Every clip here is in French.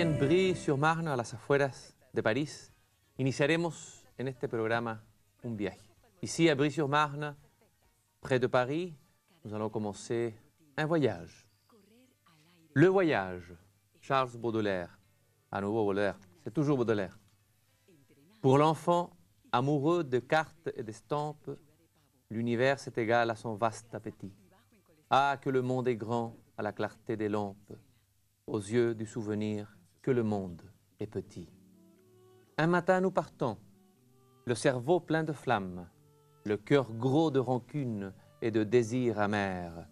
En Brie-sur-Marne, a las afueras de París, iniciaremos en este programa un viaje. Ici, à Brie-sur-Marne, près de Paris, nous allons commencer un voyage. Le voyage, Charles Baudelaire. À nouveau Baudelaire, c'est toujours Baudelaire. Pour l'enfant, amoureux de cartes et d'estampes, l'univers est égal à son vaste appétit. Ah, que le monde est grand à la clarté des lampes, aux yeux du souvenir que le monde est petit. Un matin, nous partons, le cerveau plein de flammes, le cœur gros de rancune et de désirs amers.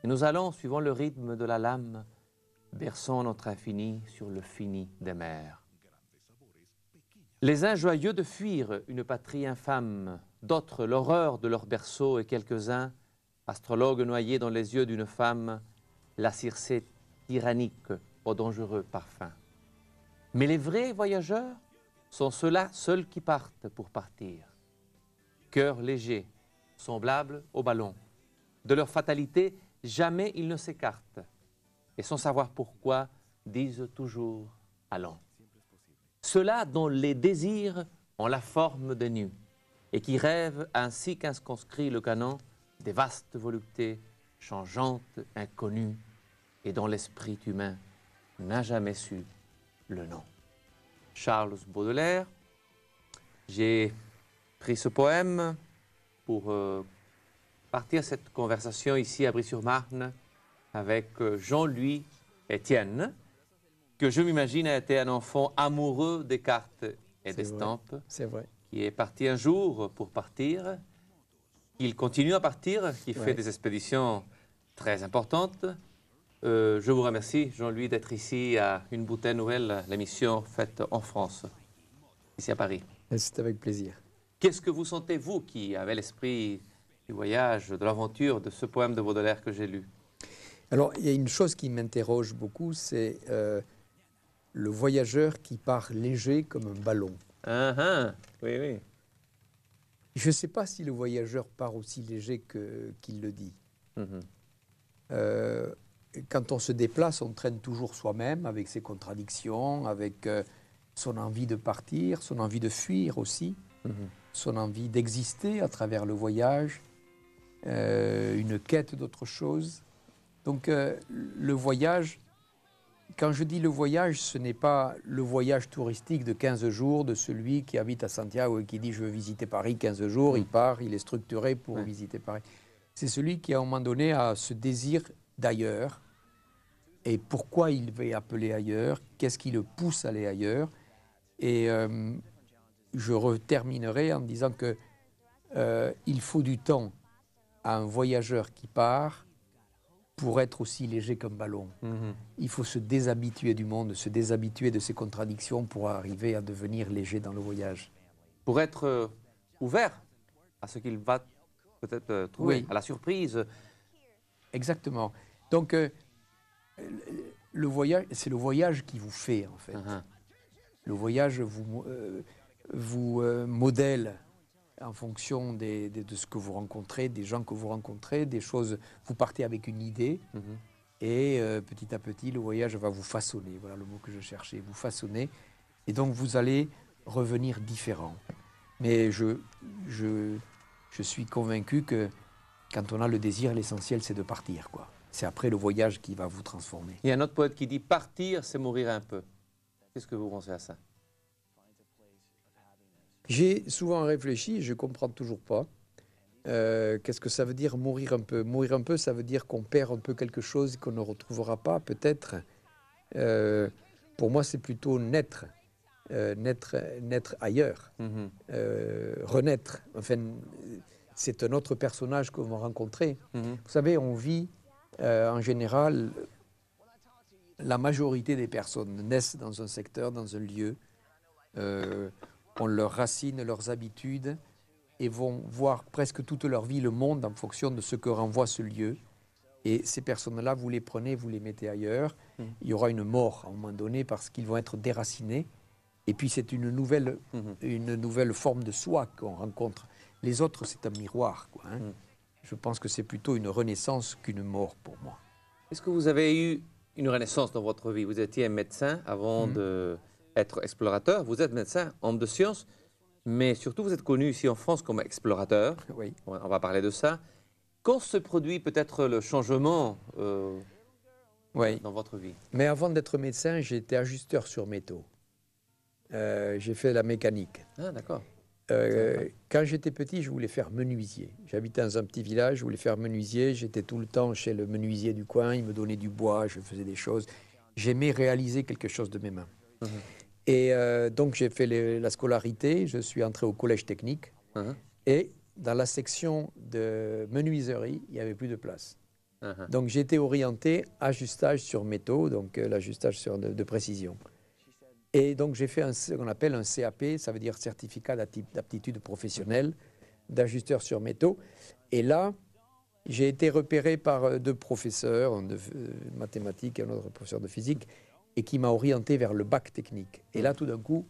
Et nous allons, suivant le rythme de la lame, berçant notre infini sur le fini des mers. Les uns joyeux de fuir une patrie infâme, d'autres l'horreur de leur berceau et quelques-uns, astrologues noyés dans les yeux d'une femme, la Circé tyrannique au dangereux parfum. Mais les vrais voyageurs sont ceux-là seuls qui partent pour partir. Cœur léger, semblable au ballon. De leur fatalité, jamais ils ne s'écartent. Et sans savoir pourquoi, disent toujours « allons ». Ceux-là dont les désirs ont la forme des nus et qui rêvent ainsi qu'insconscrit le canon des vastes voluptés changeantes, inconnues et dont l'esprit humain n'a jamais su le nom. Charles Baudelaire. J'ai pris ce poème pour partir cette conversation ici à Brie-sur-Marne avec Jean-Louis Etienne, que je m'imagine a été un enfant amoureux des cartes et d'estampes. C'est vrai. Qui est parti un jour pour partir. Il continue à partir, qui fait des expéditions très importantes. Je vous remercie, Jean-Louis, d'être ici à Une Bouteille Nouvelle, l'émission faite en France, ici à Paris. C'est avec plaisir. Qu'est-ce que vous sentez, vous, qui avez l'esprit du voyage, de l'aventure, de ce poème de Baudelaire que j'ai lu? Alors, il y a une chose qui m'interroge beaucoup, c'est le voyageur qui part léger comme un ballon. Oui, oui. Je ne sais pas si le voyageur part aussi léger qu'il le dit. Quand on se déplace, on traîne toujours soi-même avec ses contradictions, avec son envie de partir, son envie de fuir aussi, son envie d'exister à travers le voyage, une quête d'autre chose. Donc le voyage, quand je dis le voyage, ce n'est pas le voyage touristique de 15 jours de celui qui habite à Santiago et qui dit « je veux visiter Paris 15 jours », il part, il est structuré pour visiter Paris. C'est celui qui, à un moment donné, a ce désir d'ailleurs. Et pourquoi il va appeler ailleurs? Qu'est-ce qui le pousse à aller ailleurs? Et je terminerai en disant que il faut du temps à un voyageur qui part pour être aussi léger qu'un ballon. Il faut se déshabituer du monde, se déshabituer de ses contradictions pour arriver à devenir léger dans le voyage. Pour être ouvert à ce qu'il va peut-être trouver, à la surprise. Exactement. Donc, le voyage, c'est le voyage qui vous fait, en fait. Le voyage vous modèle en fonction de ce que vous rencontrez, des gens que vous rencontrez, des choses. Vous partez avec une idée et petit à petit, le voyage va vous façonner. Voilà le mot que je cherchais, vous façonner. Et donc, vous allez revenir différent. Mais je suis convaincu que quand on a le désir, l'essentiel, c'est de partir, quoi. C'est après le voyage qui va vous transformer. Il y a un autre poète qui dit « partir, c'est mourir un peu ». Qu'est-ce que vous pensez à ça? J'ai souvent réfléchi, je ne comprends toujours pas. Qu'est-ce que ça veut dire mourir un peu? Mourir un peu, ça veut dire qu'on perd un peu quelque chose qu'on ne retrouvera pas, peut-être. Pour moi, c'est plutôt naître. Naître ailleurs. Renaître. Enfin, c'est un autre personnage qu'on va rencontrer. Vous savez, on vit... en général, la majorité des personnes naissent dans un secteur, dans un lieu, ont leurs racines, leurs habitudes, et vont voir presque toute leur vie le monde en fonction de ce que renvoie ce lieu. Et ces personnes-là, vous les prenez, vous les mettez ailleurs. Il y aura une mort à un moment donné parce qu'ils vont être déracinés. Et puis c'est une nouvelle forme de soi qu'on rencontre. Les autres, c'est un miroir, quoi, hein. Je pense que c'est plutôt une renaissance qu'une mort pour moi. Est-ce que vous avez eu une renaissance dans votre vie. Vous étiez médecin avant d'être explorateur. Vous êtes médecin, homme de science, mais surtout vous êtes connu ici en France comme explorateur. Oui. On va parler de ça. Quand se produit peut-être le changement Oui. dans votre vie? Mais avant d'être médecin, j'étais ajusteur sur métaux. J'ai fait la mécanique. Ah, d'accord. Quand j'étais petit, je voulais faire menuisier. J'habitais dans un petit village, je voulais faire menuisier. J'étais tout le temps chez le menuisier du coin. Il me donnait du bois, je faisais des choses. J'aimais réaliser quelque chose de mes mains. Et donc, j'ai fait la scolarité. Je suis entré au collège technique. Et dans la section de menuiserie, il n'y avait plus de place. Donc, j'ai été orienté ajustage sur métaux, donc l'ajustage de précision. Et donc, j'ai fait ce qu'on appelle un CAP, ça veut dire certificat d'aptitude professionnelle d'ajusteur sur métaux. Et là, j'ai été repéré par deux professeurs de mathématiques et un autre professeur de physique, et qui m'a orienté vers le bac technique. Et là, tout d'un coup,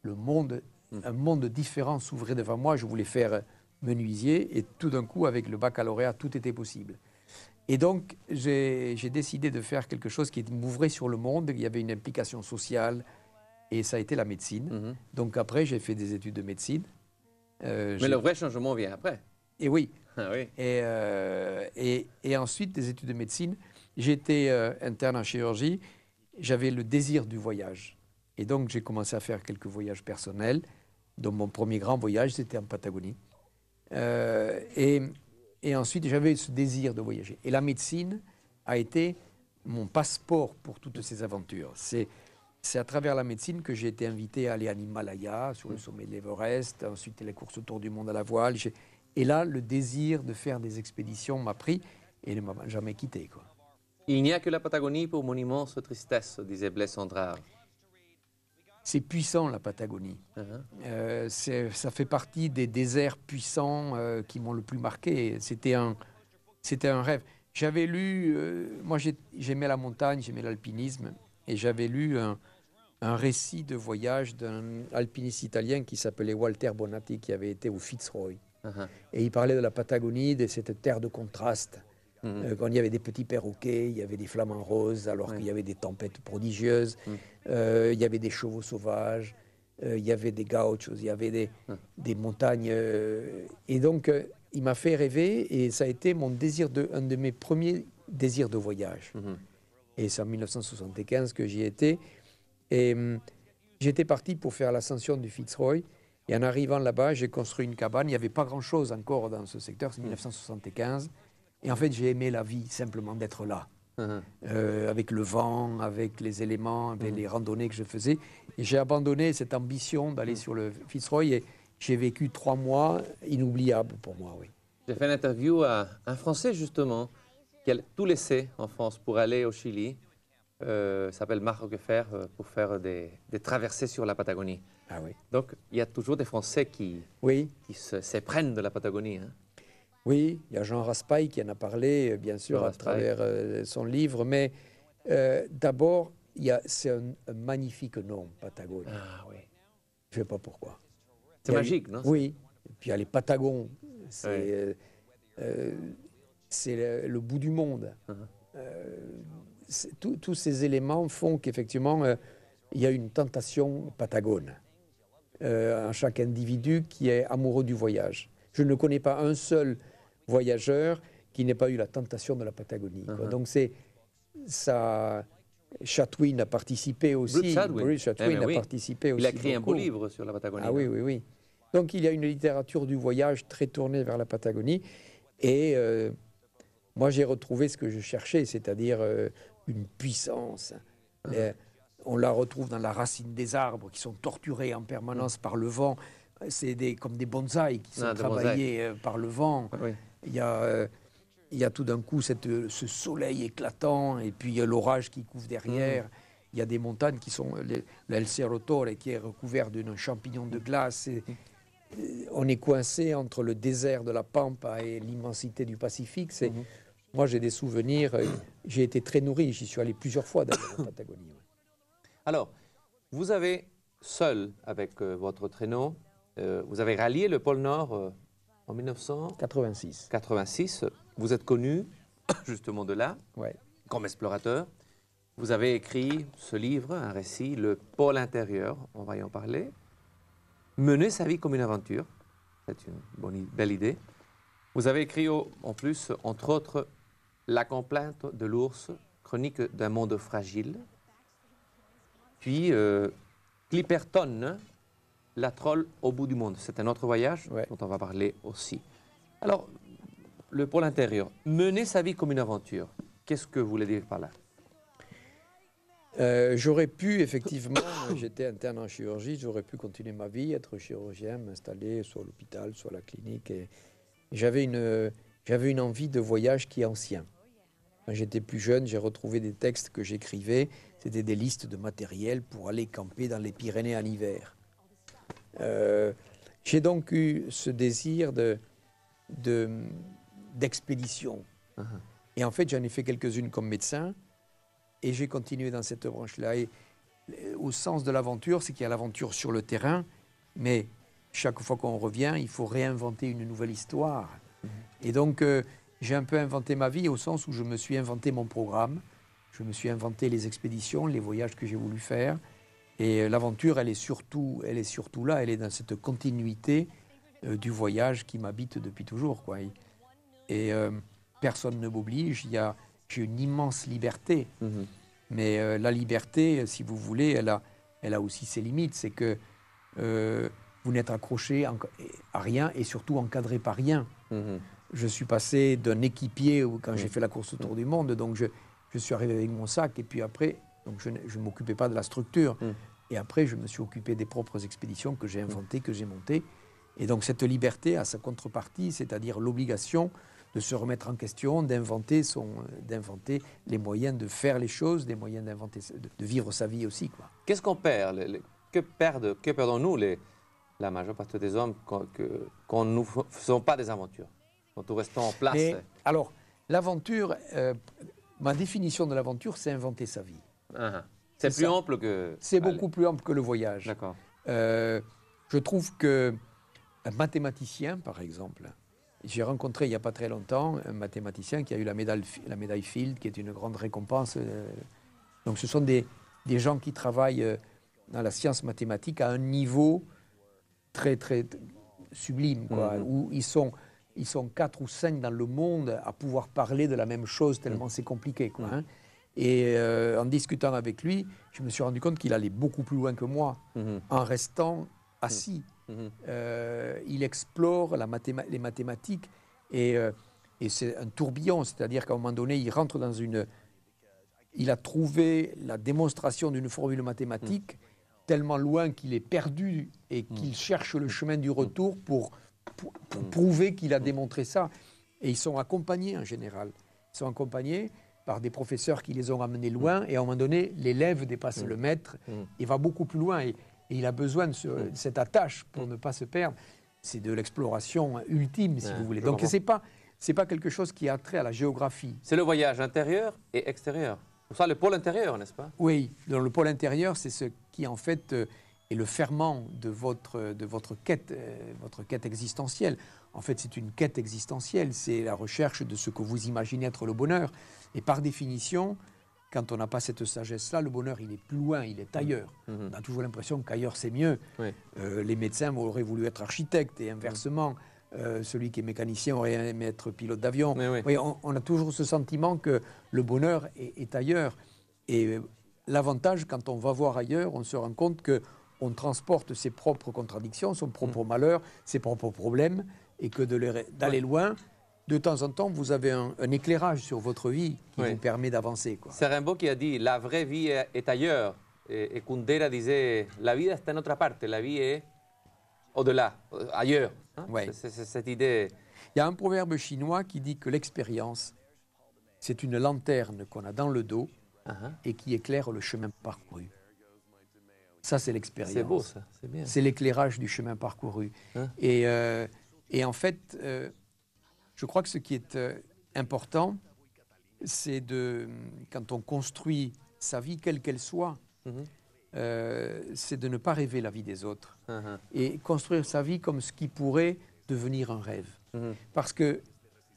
un monde différent s'ouvrait devant moi. Je voulais faire menuisier, et tout d'un coup, avec le baccalauréat, tout était possible. Et donc, j'ai décidé de faire quelque chose qui m'ouvrait sur le monde. Il y avait une implication sociale, et ça a été la médecine. Donc après, j'ai fait des études de médecine. Mais le vrai changement vient après. Et oui. Ah, oui. Et ensuite, des études de médecine. J'étais interne en chirurgie. J'avais le désir du voyage. Et donc, j'ai commencé à faire quelques voyages personnels. Donc, mon premier grand voyage, c'était en Patagonie. Et ensuite, j'avais ce désir de voyager. Et la médecine a été mon passeport pour toutes ces aventures. C'est à travers la médecine que j'ai été invité à aller en Himalaya, sur le sommet de l'Everest, ensuite les courses autour du monde à la voile. Et là, le désir de faire des expéditions m'a pris et ne m'a jamais quitté, quoi. Il n'y a que la Patagonie pour mon immense tristesse, disait Blaise Cendrars. C'est puissant, la Patagonie. Ça fait partie des déserts puissants qui m'ont le plus marqué. C'était un rêve. J'avais lu, moi j'aimais la montagne, j'aimais l'alpinisme, et j'avais lu un récit de voyage d'un alpiniste italien qui s'appelait Walter Bonatti, qui avait été au Fitzroy. Et il parlait de la Patagonie, de cette terre de contraste. Quand il y avait des petits perroquets, il y avait des flamants roses, alors qu'il y avait des tempêtes prodigieuses, il y avait des chevaux sauvages, il y avait des gauchos, il y avait des montagnes. Et donc, il m'a fait rêver, et ça a été un de mes premiers désirs de voyage. Et c'est en 1975 que j'y étais. Et j'étais parti pour faire l'ascension du Fitzroy. Et en arrivant là-bas, j'ai construit une cabane. Il n'y avait pas grand-chose encore dans ce secteur, c'est 1975. Et en fait, j'ai aimé la vie, simplement d'être là. Avec le vent, avec les éléments, avec les randonnées que je faisais. Et j'ai abandonné cette ambition d'aller sur le Fitzroy. Et j'ai vécu 3 mois inoubliables pour moi, oui. J'ai fait une interview à un Français, justement, qui a tout laissé en France pour aller au Chili. S'appelle Marc Roquefort, pour faire des traversées sur la Patagonie. Ah oui. Donc, il y a toujours des Français qui s'éprennent de la Patagonie. Oui, il y a Jean Raspail qui en a parlé, bien sûr, à travers son livre. Mais d'abord, c'est un magnifique nom, Patagone. Ah oui. Je ne sais pas pourquoi. C'est magique, non? Oui. Et puis il y a les Patagons. C'est le bout du monde. Tous ces éléments font qu'effectivement, il y a une tentation patagone en chaque individu qui est amoureux du voyage. Je ne connais pas un seul voyageur qui n'ait pas eu la tentation de la Patagonie. Donc ça, Chatwin a participé aussi. Bruce Chatwin a participé aussi. Il a écrit un beau livre sur la Patagonie. Ah oui, oui, oui. Donc il y a une littérature du voyage très tournée vers la Patagonie. Et moi, j'ai retrouvé ce que je cherchais, c'est-à-dire une puissance. On la retrouve dans la racine des arbres qui sont torturés en permanence par le vent. C'est comme des bonsaïs qui sont travaillés par le vent. Il y a tout d'un coup ce soleil éclatant, et puis il y a l'orage qui couvre derrière. Il y a des montagnes qui sont l'El Cerro Torre, qui est recouvert d'un champignon de glace. On est coincé entre le désert de la Pampa et l'immensité du Pacifique. Moi, j'ai des souvenirs. J'ai été très nourri. J'y suis allé plusieurs fois dans la Patagonie. Alors, vous avez, seul, avec votre traîneau, vous avez rallié le pôle Nord en 1986. Vous êtes connu, justement de là, comme explorateur. Vous avez écrit ce livre, un récit, Le pôle intérieur, on va y en parler. Mener sa vie comme une aventure, c'est une belle idée. Vous avez écrit en plus, entre autres, La complainte de l'ours, chronique d'un monde fragile. Puis Clipperton, la troll au bout du monde. C'est un autre voyage dont on va parler aussi. Alors, le pôle intérieur, mener sa vie comme une aventure, qu'est-ce que vous voulez dire par là? J'aurais pu, effectivement, j'étais interne en chirurgie, j'aurais pu continuer ma vie, être chirurgien, m'installer soit à l'hôpital, soit à la clinique. Et j'avais une envie de voyage qui est ancien. Quand j'étais plus jeune, j'ai retrouvé des textes que j'écrivais, c'était des listes de matériel pour aller camper dans les Pyrénées en hiver. J'ai donc eu ce désir d'expédition. Et en fait, j'en ai fait quelques-unes comme médecin. Et j'ai continué dans cette branche-là. Et au sens de l'aventure, c'est qu'il y a l'aventure sur le terrain, mais chaque fois qu'on revient, il faut réinventer une nouvelle histoire. Et donc, j'ai un peu inventé ma vie au sens où je me suis inventé mon programme, je me suis inventé les expéditions, les voyages que j'ai voulu faire. Et l'aventure, elle est surtout là, elle est dans cette continuité du voyage qui m'habite depuis toujours, quoi. Et personne ne m'oblige, j'ai une immense liberté. Mais la liberté, si vous voulez, elle a aussi ses limites. C'est que vous n'êtes accroché à rien et surtout encadré par rien. Je suis passé d'un équipier quand j'ai fait la course autour du monde, donc je suis arrivé avec mon sac et puis après, donc je ne m'occupais pas de la structure. Et après, je me suis occupé des propres expéditions que j'ai inventées, que j'ai montées. Et donc cette liberté a sa contrepartie, c'est-à-dire l'obligation de se remettre en question, d'inventer les moyens de faire les choses, des moyens de vivre sa vie aussi, quoi. Qu'est-ce qu'on perd? Que perdons-nous, la majeure partie des hommes, quand nous ne faisons pas des aventures, quand nous restons en place? Alors, l'aventure, ma définition de l'aventure, c'est inventer sa vie. C'est plus ample que... C'est beaucoup plus ample que le voyage. D'accord. Je trouve qu'un mathématicien, par exemple, j'ai rencontré il n'y a pas très longtemps un mathématicien qui a eu la médaille Fields, qui est une grande récompense. Donc ce sont des gens qui travaillent dans la science mathématique à un niveau très, très sublime, quoi, où ils sont 4 ou 5 dans le monde à pouvoir parler de la même chose, tellement c'est compliqué, quoi, hein. Et en discutant avec lui, je me suis rendu compte qu'il allait beaucoup plus loin que moi, en restant assis. Il explore les mathématiques et c'est un tourbillon, c'est-à-dire qu'à un moment donné, il rentre dans il a trouvé la démonstration d'une formule mathématique tellement loin qu'il est perdu et qu'il cherche le chemin du retour pour prouver qu'il a démontré ça. Et ils sont accompagnés en général. Ils sont accompagnés par des professeurs qui les ont amenés loin et à un moment donné, l'élève dépasse le maître et va beaucoup plus loin. Et il a besoin de cette attache pour ne pas se perdre. C'est de l'exploration ultime, si vous voulez. Donc, ce n'est pas quelque chose qui a trait à la géographie. C'est le voyage intérieur et extérieur. Pour ça, le pôle intérieur, n'est-ce pas? Oui, dans le pôle intérieur, c'est ce qui, en fait, est le ferment de votre quête existentielle. En fait, c'est une quête existentielle. C'est la recherche de ce que vous imaginez être le bonheur. Et par définition, quand on n'a pas cette sagesse-là, le bonheur, il est plus loin, il est ailleurs. On a toujours l'impression qu'ailleurs, c'est mieux. Les médecins auraient voulu être architectes et inversement, celui qui est mécanicien aurait aimé être pilote d'avion. Oui, on a toujours ce sentiment que le bonheur est ailleurs. Et l'avantage, quand on va voir ailleurs, on se rend compte qu'on transporte ses propres contradictions, son propre malheur, ses propres problèmes, et que d'aller loin, de temps en temps, vous avez un éclairage sur votre vie qui vous permet d'avancer, quoi. C'est Rimbaud qui a dit « La vraie vie est ailleurs ». Et Kundera disait « La vida está en otra parte, la vie est au-delà, ailleurs ». C'est cette idée. Il y a un proverbe chinois qui dit que l'expérience, c'est une lanterne qu'on a dans le dos et qui éclaire le chemin parcouru. Ça, c'est l'expérience. C'est beau, ça. C'est bien. C'est l'éclairage du chemin parcouru. Et en fait, je crois que ce qui est important, c'est quand on construit sa vie, quelle qu'elle soit, c'est de ne pas rêver la vie des autres et construire sa vie comme ce qui pourrait devenir un rêve. Parce que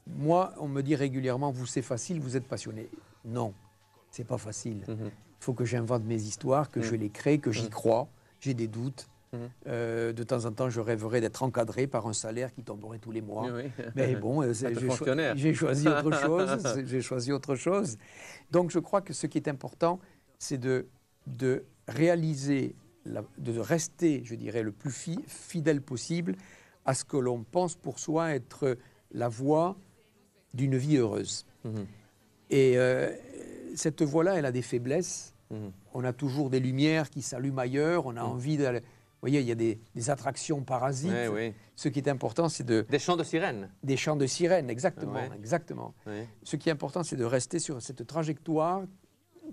moi, on me dit régulièrement, vous c'est facile, vous êtes passionné. Non, c'est pas facile. Il faut que j'invente mes histoires, que je les crée, que j'y crois. J'ai des doutes. De temps en temps, je rêverais d'être encadré par un salaire qui tomberait tous les mois. Oui. Mais bon, j'ai choisi autre chose. J'ai choisi autre chose. Donc, je crois que ce qui est important, c'est de réaliser, de rester, je dirais, le plus fidèle possible à ce que l'on pense pour soi être la voie d'une vie heureuse. Et cette voie-là, elle a des faiblesses. On a toujours des lumières qui s'allument ailleurs. On a envie d'aller... Vous voyez, il y a des attractions parasites. Ce qui est important, c'est de... Des chants de sirènes. Des chants de sirènes, exactement. exactement. Ce qui est important, c'est de rester sur cette trajectoire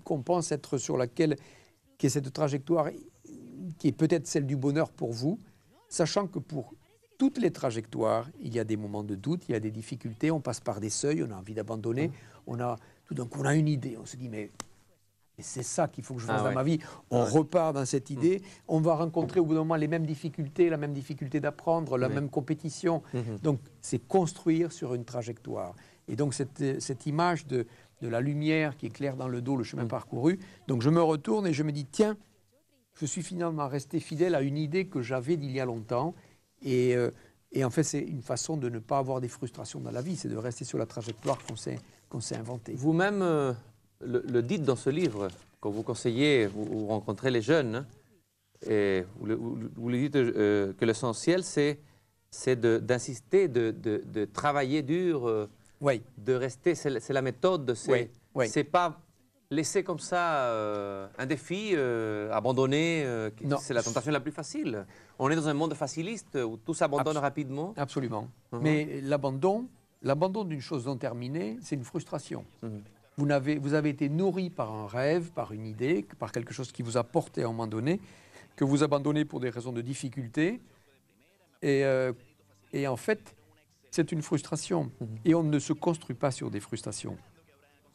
qu'on pense être sur laquelle... qui est cette trajectoire qui est peut-être celle du bonheur pour vous, sachant que pour toutes les trajectoires, il y a des moments de doute, il y a des difficultés, on passe par des seuils, on a envie d'abandonner, tout d'un coup on a une idée, on se dit mais c'est ça qu'il faut que je fasse dans ma vie. On repart dans cette idée, on va rencontrer au bout d'un moment les mêmes difficultés, la même difficulté d'apprendre, la même compétition. Donc c'est construire sur une trajectoire. Et donc cette image de la lumière qui éclaire dans le dos le chemin parcouru, donc je me retourne et je me dis tiens, je suis finalement resté fidèle à une idée que j'avais d'il y a longtemps. Et en fait, c'est une façon de ne pas avoir des frustrations dans la vie, c'est de rester sur la trajectoire qu'on s'est inventée. Vous-même le dites dans ce livre, quand vous conseillez, vous rencontrez les jeunes, hein, et vous le dites que l'essentiel, c'est d'insister, de travailler dur, de rester, c'est la méthode, c'est pas laisser comme ça un défi, abandonner, c'est la tentation la plus facile. On est dans un monde faciliste où tout s'abandonne rapidement. Absolument. Mais l'abandon d'une chose non terminée, c'est une frustration. Vous avez été nourri par un rêve, par une idée, par quelque chose qui vous a porté à un moment donné, que vous abandonnez pour des raisons de difficulté. Et en fait, c'est une frustration. Et on ne se construit pas sur des frustrations.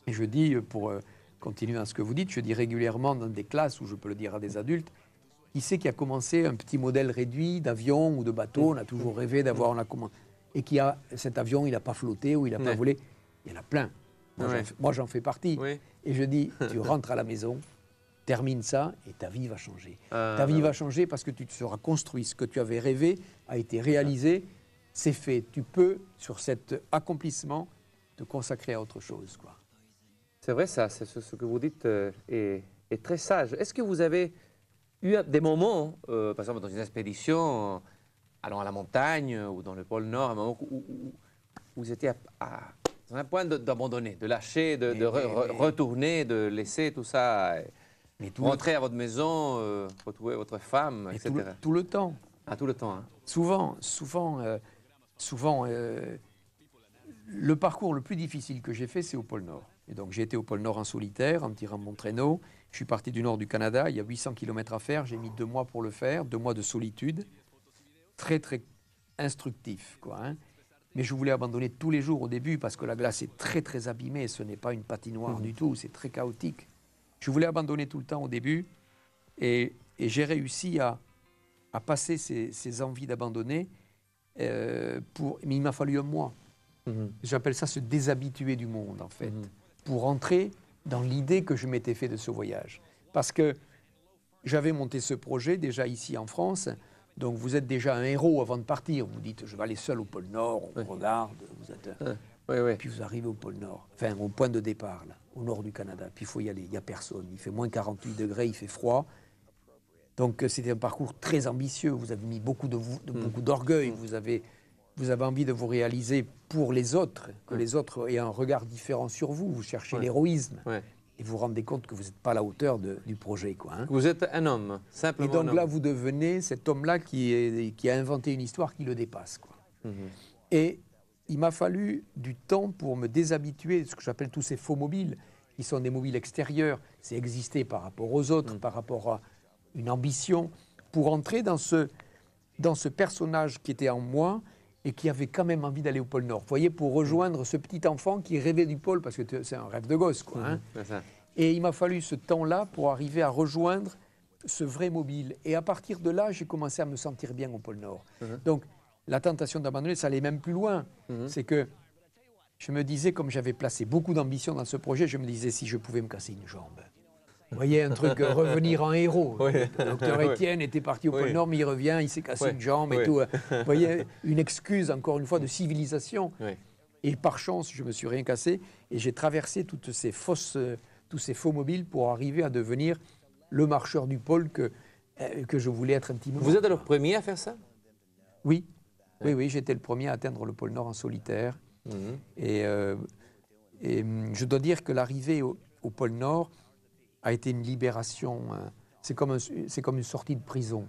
Et je dis, pour continuer dans ce que vous dites, je dis régulièrement dans des classes où je peux le dire à des adultes, qui c'est qui a commencé un petit modèle réduit d'avion ou de bateau, on a toujours rêvé d'avoir, et cet avion, il n'a pas flotté ou il n'a pas volé. Il y en a plein. Moi, j'en fais partie. Et je dis, tu rentres à la maison, termine ça et ta vie va changer. Ta vie va changer parce que tu te seras construit. Ce que tu avais rêvé a été réalisé, c'est fait. Tu peux, sur cet accomplissement, te consacrer à autre chose, quoi. C'est vrai, ça, ce que vous dites est très sage. Est-ce que vous avez eu des moments, par exemple dans une expédition, allant à la montagne ou dans le pôle Nord, un moment où vous étiez dans un point d'abandonner, de lâcher, de retourner, de laisser tout ça, rentrer à votre maison, retrouver votre femme, etc. Tout le temps. Ah, tout le temps, hein. Souvent, le parcours le plus difficile que j'ai fait, c'est au pôle Nord. Et donc j'ai été au pôle Nord en solitaire, en tirant mon traîneau. Je suis parti du nord du Canada, il y a 800 km à faire, j'ai mis 2 mois pour le faire, 2 mois de solitude. Très, très instructif, quoi, hein. Mais je voulais abandonner tous les jours au début parce que la glace est très, très abîmée. Ce n'est pas une patinoire du tout, c'est très chaotique. Je voulais abandonner tout le temps au début et j'ai réussi à passer ces envies d'abandonner. Mais il m'a fallu un mois. J'appelle ça se déshabituer du monde, en fait, pour entrer dans l'idée que je m'étais fait de ce voyage. Parce que j'avais monté ce projet déjà ici en France. Donc vous êtes déjà un héros avant de partir. Vous dites, je vais aller seul au pôle Nord, on regarde, vous êtes... Puis vous arrivez au pôle Nord, enfin au point de départ, là, au nord du Canada. Puis il faut y aller, il n'y a personne. Il fait moins 48 degrés, il fait froid. Donc c'était un parcours très ambitieux. Vous avez mis beaucoup d'orgueil. Vous avez envie de vous réaliser pour les autres, que les autres aient un regard différent sur vous. Vous cherchez l'héroïsme. Et vous vous rendez compte que vous n'êtes pas à la hauteur du projet, quoi, hein. Vous êtes un homme, simplement. Et donc là, vous devenez cet homme-là qui a inventé une histoire qui le dépasse, quoi. Et il m'a fallu du temps pour me déshabituer de ce que j'appelle tous ces faux mobiles, qui sont des mobiles extérieurs. C'est exister par rapport aux autres, par rapport à une ambition, pour entrer dans ce personnage qui était en moi et qui avait quand même envie d'aller au pôle Nord. Vous voyez, pour rejoindre ce petit enfant qui rêvait du pôle, parce que c'est un rêve de gosse, quoi, hein. Et il m'a fallu ce temps-là pour arriver à rejoindre ce vrai mobile. Et à partir de là, j'ai commencé à me sentir bien au pôle Nord. Donc, la tentation d'abandonner, ça allait même plus loin. C'est que je me disais, comme j'avais placé beaucoup d'ambition dans ce projet, je me disais si je pouvais me casser une jambe. Vous voyez, un truc, revenir en héros. Oui. Le docteur Étienne était parti au pôle Nord, mais il revient, il s'est cassé une jambe et tout. Vous voyez, une excuse, encore une fois, de civilisation. Et par chance, je ne me suis rien cassé et j'ai traversé tous ces faux mobiles pour arriver à devenir le marcheur du pôle que je voulais être intimement. Vous êtes le premier à faire ça? Oui, oui, j'étais le premier à atteindre le pôle Nord en solitaire. Et je dois dire que l'arrivée au pôle Nord a été une libération. C'est comme une sortie de prison.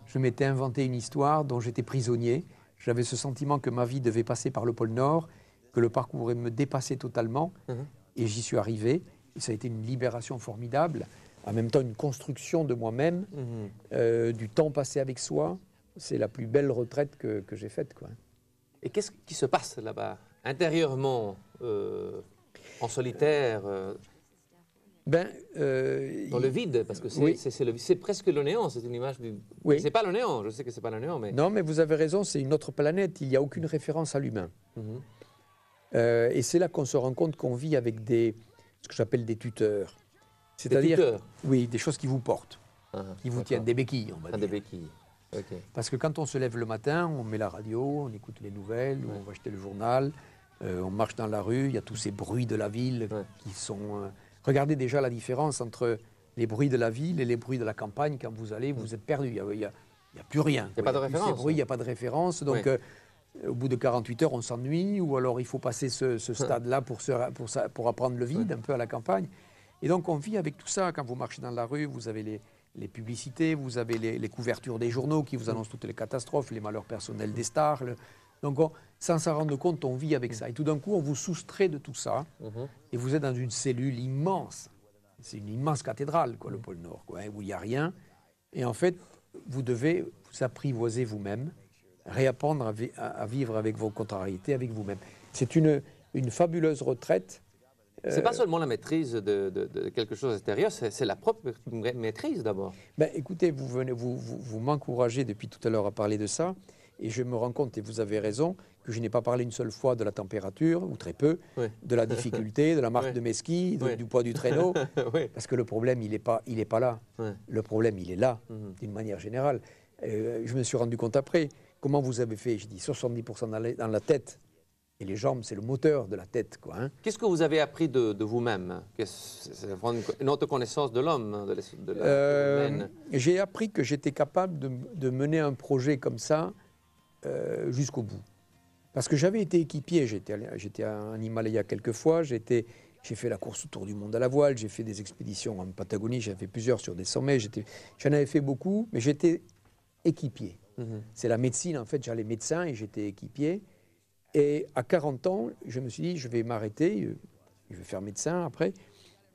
Je m'étais inventé une histoire dont j'étais prisonnier. J'avais ce sentiment que ma vie devait passer par le pôle Nord, que le parcours pourrait me dépasser totalement. Et j'y suis arrivé. Et ça a été une libération formidable. En même temps, une construction de moi-même, du temps passé avec soi. C'est la plus belle retraite que j'ai faite, quoi. Et qu'est-ce qui se passe là-bas, intérieurement, en solitaire, dans le vide? Parce que c'est presque le néant, c'est une image du... Oui. C'est pas le néant, je sais que c'est pas le néant, mais... Non, mais vous avez raison, c'est une autre planète, il n'y a aucune référence à l'humain. Et c'est là qu'on se rend compte qu'on vit avec ce que j'appelle des tuteurs. C'est-à-dire, oui, des choses qui vous portent, qui vous tiennent, des béquilles, on va dire. Des béquilles. Okay. Parce que quand on se lève le matin, on met la radio, on écoute les nouvelles, ou on va acheter le journal, on marche dans la rue, il y a tous ces bruits de la ville qui sont... Regardez déjà la différence entre les bruits de la ville et les bruits de la campagne. Quand vous allez, vous êtes perdu, il n'y a plus rien. Il n'y a pas de référence. Il n'y a pas de référence, donc au bout de 48 heures, on s'ennuie, ou alors il faut passer ce stade-là pour apprendre le vide, un peu à la campagne. Et donc on vit avec tout ça. Quand vous marchez dans la rue, vous avez les publicités, vous avez les couvertures des journaux qui vous annoncent toutes les catastrophes, les malheurs personnels des stars. Donc sans s'en rendre compte, on vit avec ça. Et tout d'un coup, on vous soustrait de tout ça et vous êtes dans une cellule immense. C'est une immense cathédrale, quoi, le pôle Nord, quoi, où il n'y a rien. Et en fait, vous devez vous apprivoiser vous-même, réapprendre à vivre avec vos contrariétés, avec vous-même. C'est une fabuleuse retraite. C'est pas seulement la maîtrise de quelque chose d'extérieur, c'est la propre maîtrise d'abord. Ben, écoutez, vous m'encouragez depuis tout à l'heure à parler de ça, et je me rends compte, et vous avez raison, que je n'ai pas parlé une seule fois de la température, ou très peu, de la difficulté, de la marque de mes skis, du poids du traîneau, parce que le problème, il est pas là. Le problème, il est là, d'une manière générale. Je me suis rendu compte après. Comment vous avez fait? Je dis 70% dans la tête. Et les jambes, c'est le moteur de la tête, quoi. Qu'est-ce que vous avez appris de vous-même? C'est une autre connaissance de l'homme, de l'humaine. J'ai appris que j'étais capable de mener un projet comme ça jusqu'au bout. Parce que j'avais été équipier, j'étais en Himalaya quelques fois, j'ai fait la course autour du monde à la voile, j'ai fait des expéditions en Patagonie, j'ai fait plusieurs sur des sommets, j'en avais fait beaucoup, mais j'étais équipier. C'est la médecine, en fait, j'allais médecin et j'étais équipier. Et à 40 ans, je me suis dit, je vais m'arrêter, je vais faire médecin après,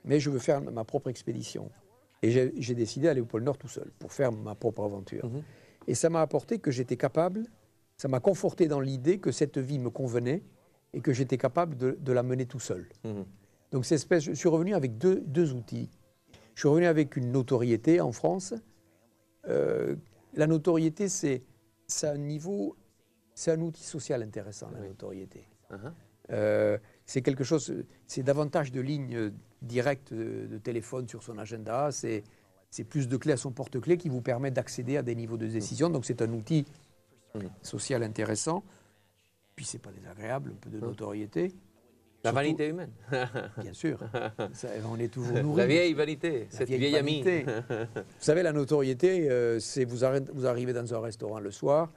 mais je veux faire ma propre expédition. Et j'ai décidé d'aller au pôle Nord tout seul, pour faire ma propre aventure. Et ça m'a apporté que j'étais capable, ça m'a conforté dans l'idée que cette vie me convenait et que j'étais capable de la mener tout seul. Donc je suis revenu avec deux outils. Je suis revenu avec une notoriété en France. La notoriété, c'est un niveau... C'est un outil social intéressant, la notoriété. C'est quelque chose, c'est davantage de lignes directes de téléphone sur son agenda, c'est plus de clés à son porte-clés qui vous permet d'accéder à des niveaux de décision. Donc c'est un outil social intéressant. Puis c'est pas désagréable, un peu de notoriété. La vanité humaine. Bien sûr, on est toujours nourri. La vieille vanité, cette vieille amie. Vous savez, la notoriété, c'est vous arrivez dans un restaurant le soir.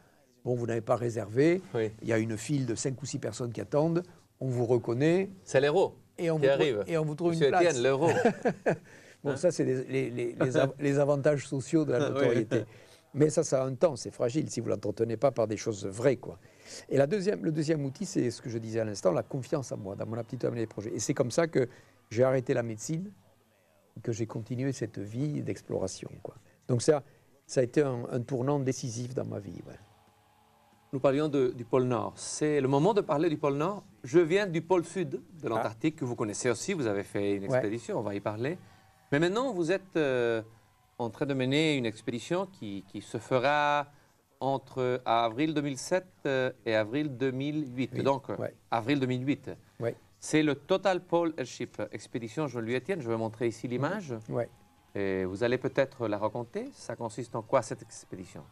Bon, vous n'avez pas réservé, il y a une file de 5 ou 6 personnes qui attendent, on vous reconnaît. C'est l'héros qui arrive. Et on vous trouve Monsieur une place. Étienne, l'héros. Bon, ça, c'est les avantages sociaux de la notoriété. Mais ça a un temps, c'est fragile si vous ne l'entretenez pas par des choses vraies, quoi. Et le deuxième outil, c'est ce que je disais à l'instant, la confiance en moi, dans mon aptitude à mener des projets. Et c'est comme ça que j'ai arrêté la médecine, que j'ai continué cette vie d'exploration, quoi. Donc ça a été un tournant décisif dans ma vie, Nous parlions du pôle Nord. C'est le moment de parler du pôle Nord. Je viens du pôle Sud de l'Antarctique, que vous connaissez aussi. Vous avez fait une expédition, on va y parler. Mais maintenant, vous êtes en train de mener une expédition qui se fera entre avril 2007 et avril 2008. Oui, Donc, ouais. avril 2008. Ouais, C'est le Total Pole Airship Expédition Jean-Louis Etienne. Je vais montrer ici l'image. ouais. Et vous allez peut-être la raconter. Ça consiste en quoi cette expédition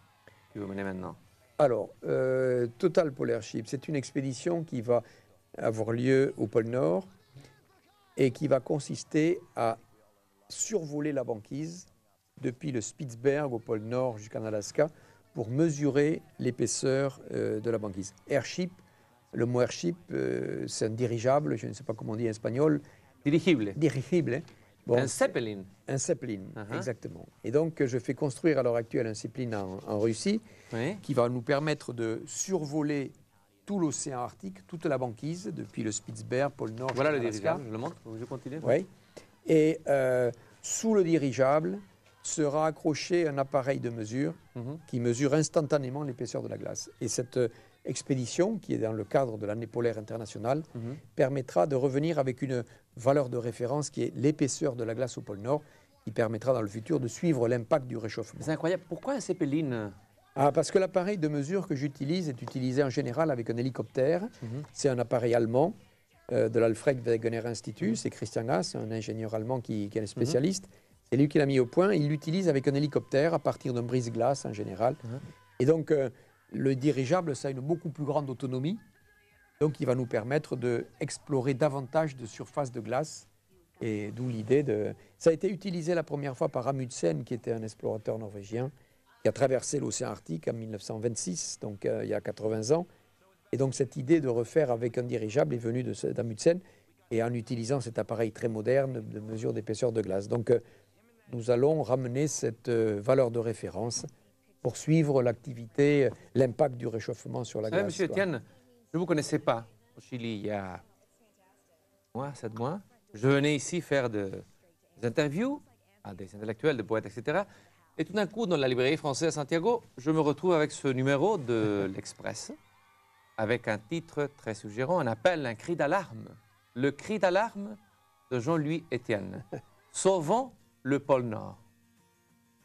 que vous menez maintenant? Alors, Total Polar Ship, c'est une expédition qui va avoir lieu au pôle Nord et qui va consister à survoler la banquise depuis le Spitzberg au pôle Nord jusqu'en Alaska pour mesurer l'épaisseur de la banquise. Airship, le mot airship, c'est un dirigeable, je ne sais pas comment on dit en espagnol. Dirigible. Dirigible, hein. Bon, Un Zeppelin. un Zeppelin, Uh-huh. exactement. Et donc, je fais construire à l'heure actuelle un Zeppelin en Russie Oui. qui va nous permettre de survoler tout l'océan Arctique, toute la banquise, depuis le Spitzberg, pôle Nord Voilà le jusqu'en Alaska. dirigeable. Je le montre. Je continue. Oui. Et sous le dirigeable sera accroché un appareil de mesure Mhm. qui mesure instantanément l'épaisseur de la glace. Et cette expédition, qui est dans le cadre de l'année polaire internationale, Mhm. permettra de revenir avec une valeur de référence qui est l'épaisseur de la glace au pôle Nord, qui permettra dans le futur de suivre l'impact du réchauffement. C'est incroyable. Pourquoi un Zeppelin? Ah, parce que l'appareil de mesure que j'utilise est utilisé en général avec un hélicoptère. C'est un appareil allemand de l'Alfred Wegener Institut. C'est Christian Haas, un ingénieur allemand qui est un spécialiste. C'est lui qui l'a mis au point. Il l'utilise avec un hélicoptère à partir d'un brise-glace en général. Et donc, le dirigeable, ça a une beaucoup plus grande autonomie. Donc, il va nous permettre d'explorer davantage de surfaces de glace. Et d'où l'idée de... Ça a été utilisé la première fois par Amundsen, qui était un explorateur norvégien, qui a traversé l'océan Arctique en 1926, donc il y a 80 ans. Et donc cette idée de refaire avec un dirigeable est venue d'Amundsen, et en utilisant cet appareil très moderne de mesure d'épaisseur de glace. Donc nous allons ramener cette valeur de référence pour suivre l'activité, l'impact du réchauffement sur la Vous savez, glace. Monsieur Etienne, je ne vous connaissais pas au Chili il y a 7 mois. Je venais ici faire des interviews à des intellectuels, des poètes, etc. Et tout d'un coup, dans la librairie française à Santiago, je me retrouve avec ce numéro de l'Express, avec un titre très suggérant, un appel, un cri d'alarme. Le cri d'alarme de Jean-Louis Etienne, sauvant le pôle Nord.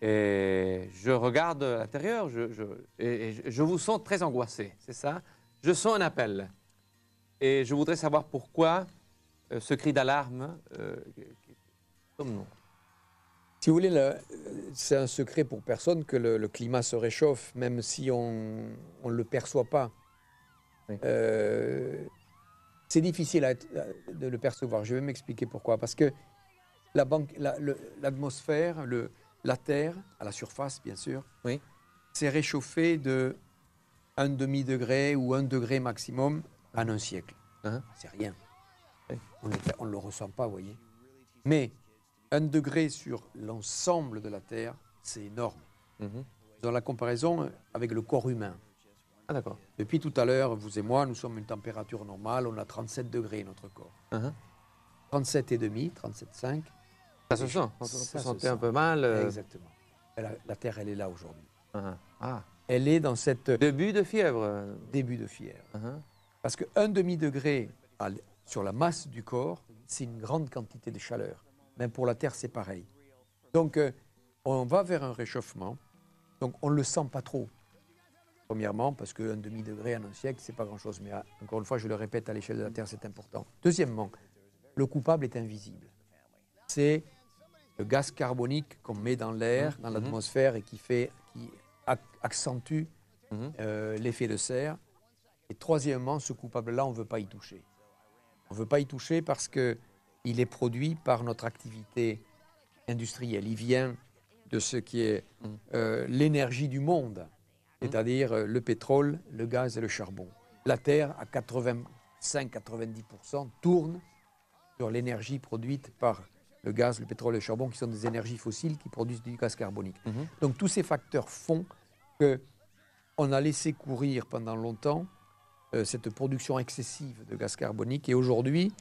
Et je regarde à l'intérieur, je vous sens très angoissé, c'est ça? Je sens un appel. Et je voudrais savoir pourquoi ce cri d'alarme, comme nous. Si vous voulez, c'est un secret pour personne que le climat se réchauffe, même si on ne le perçoit pas. Oui. C'est difficile de le percevoir. Je vais m'expliquer pourquoi. Parce que l'atmosphère, la Terre, à la surface bien sûr, Oui. s'est réchauffée de 1,5 degré ou 1 degré maximum en un siècle. Uh-huh. C'est rien. Oui. On ne le ressent pas, vous voyez. Mais 1 degré sur l'ensemble de la Terre, c'est énorme. Mhm. Dans la comparaison avec le corps humain. Ah, d'accord. Depuis tout à l'heure, vous et moi, nous sommes à une température normale, on a 37 degrés notre corps. Uh-huh. 37,5, 37,5. Ça se sent, on Ça se se sentait sent. un peu mal. Exactement. La Terre, elle est là aujourd'hui. Uh-huh. Ah, Elle est dans cette début de fièvre. début de fièvre. Uh-huh. Parce que 1,5 degré sur la masse du corps, c'est une grande quantité de chaleur. Même pour la Terre, c'est pareil. Donc, on va vers un réchauffement. Donc, on ne le sent pas trop. Premièrement, parce que 1,5 degré en un siècle, c'est pas grand-chose. Mais encore une fois, je le répète, à l'échelle de la Terre, c'est important. Deuxièmement, le coupable est invisible. C'est le gaz carbonique qu'on met dans l'air, dans l'atmosphère, et qui accentue l'effet de serre. Et troisièmement, ce coupable-là, on ne veut pas y toucher. On ne veut pas y toucher parce qu'il est produit par notre activité industrielle. Il vient de ce qui est l'énergie du monde, c'est-à-dire le pétrole, le gaz et le charbon. La Terre, à 85-90%, tourne sur l'énergie produite par le gaz, le pétrole et le charbon, qui sont des énergies fossiles qui produisent du gaz carbonique. Donc tous ces facteurs font qu'on a laissé courir pendant longtemps cette production excessive de gaz carbonique. Et aujourd'hui,